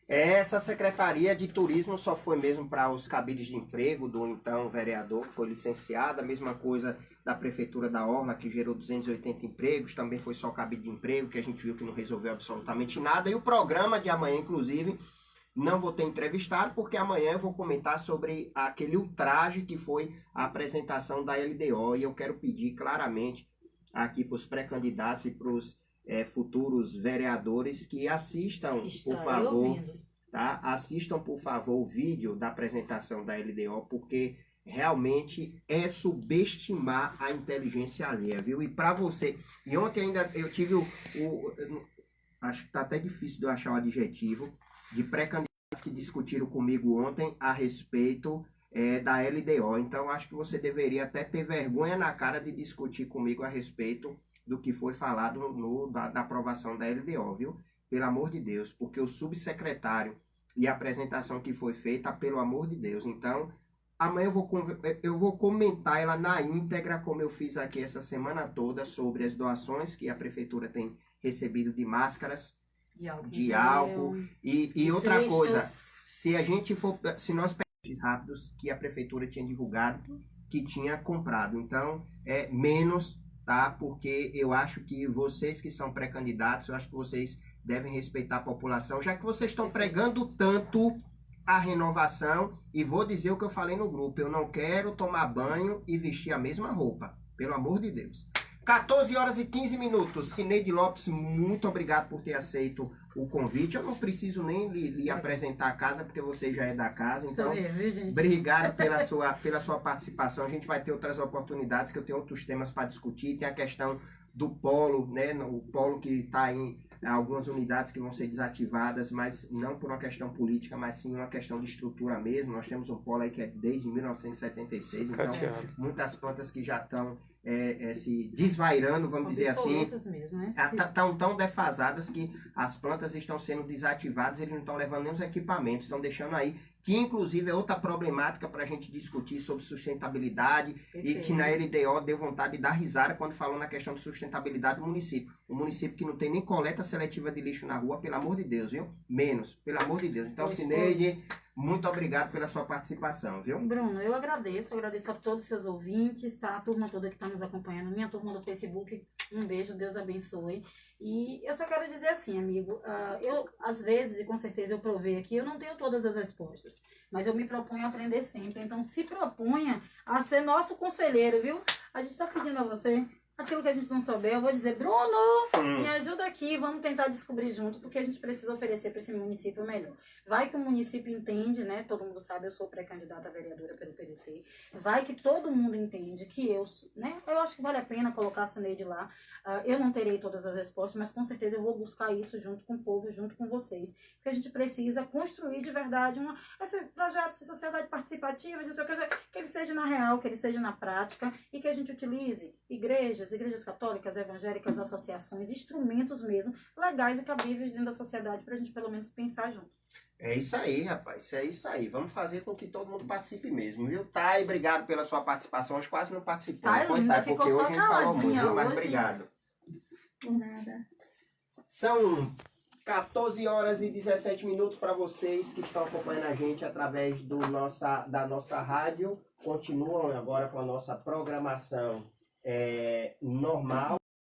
Essa Secretaria de Turismo só foi mesmo para os cabides de emprego do então vereador, que foi licenciado. A mesma coisa da Prefeitura da Orla, que gerou 280 empregos, também foi só cabide de emprego, que a gente viu que não resolveu absolutamente nada. E o programa de amanhã, inclusive, não vou ter entrevistado, porque amanhã eu vou comentar sobre aquele ultraje que foi a apresentação da LDO. E eu quero pedir claramente aqui para os pré-candidatos e para os futuros vereadores que assistam, por favor, tá? Assistam, por favor, o vídeo da apresentação da LDO, porque realmente é subestimar a inteligência alheia, viu? E para você, e ontem ainda eu tive acho que tá até difícil de eu achar o adjetivo, de pré-candidatos que discutiram comigo ontem a respeito da LDO. Então, acho que você deveria até ter vergonha na cara de discutir comigo a respeito do que foi falado da aprovação da LDO, viu? Pelo amor de Deus, porque o subsecretário e a apresentação que foi feita, pelo amor de Deus. Então, amanhã eu vou comentar ela na íntegra, como eu fiz aqui essa semana toda, sobre as doações que a prefeitura tem recebido de máscaras, de álcool e outra coisa, se nós pegarmos rápidos que a prefeitura tinha divulgado, que tinha comprado, então é menos, tá? Porque eu acho que vocês que são pré-candidatos, eu acho que vocês devem respeitar a população, já que vocês estão pregando tanto a renovação. E vou dizer o que eu falei no grupo: eu não quero tomar banho e vestir a mesma roupa, pelo amor de Deus. 14 horas e 15 minutos. Cineide Lopes, muito obrigado por ter aceito o convite. Eu não preciso nem lhe apresentar a casa, porque você já é da casa. Então, obrigado pela sua participação. A gente vai ter outras oportunidades, que eu tenho outros temas para discutir. Tem a questão do polo, né? O polo que está em algumas unidades que vão ser desativadas, mas não por uma questão política, mas sim uma questão de estrutura mesmo. Nós temos um polo aí que é desde 1976, então muitas plantas que já estão se desvairando, vamos dizer assim, mesmo, né? Estão tão defasadas que as plantas estão sendo desativadas, eles não estão levando nem os equipamentos, estão deixando aí, que inclusive é outra problemática para a gente discutir sobre sustentabilidade. Perfeito. E que na LDO deu vontade de dar risada quando falou na questão de sustentabilidade do município. O município que não tem nem coleta seletiva de lixo na rua, pelo amor de Deus, viu? Menos, pelo amor de Deus. Então, Cineide, Muito obrigado pela sua participação, viu? Bruno, eu agradeço a todos os seus ouvintes, tá? A turma toda que está nos acompanhando, minha turma do Facebook, um beijo, Deus abençoe. E eu só quero dizer assim, amigo, eu, às vezes, e com certeza eu provei aqui, eu não tenho todas as respostas, mas eu me proponho a aprender sempre, então se proponha a ser nosso conselheiro, viu? A gente está pedindo a você aquilo que a gente não souber, eu vou dizer, Bruno, me ajuda aqui, vamos tentar descobrir junto, porque a gente precisa oferecer para esse município o melhor. Vai que o município entende, né? Todo mundo sabe, eu sou pré-candidata a vereadora pelo PDT. Vai que todo mundo entende que eu, né? Eu acho que vale a pena colocar a Cineide lá. Eu não terei todas as respostas, mas com certeza eu vou buscar isso junto com o povo, junto com vocês. Porque a gente precisa construir de verdade esse projeto de sociedade participativa, de não sei o que ele seja na real, que ele seja na prática e que a gente utilize igrejas católicas, evangélicas, associações, instrumentos mesmo, legais e cabíveis dentro da sociedade para a gente pelo menos pensar junto. É isso aí, rapaz. É isso aí. Vamos fazer com que todo mundo participe mesmo, viu? Thay, obrigado pela sua participação. Hoje quase não participou. Thay, Foi, linda, Thay, ficou porque só hoje a gente falou caladinha muito, mas hoje. obrigado. Por nada. São 14 horas e 17 minutos para vocês que estão acompanhando a gente através da nossa rádio. Continuam agora com a nossa programação normal.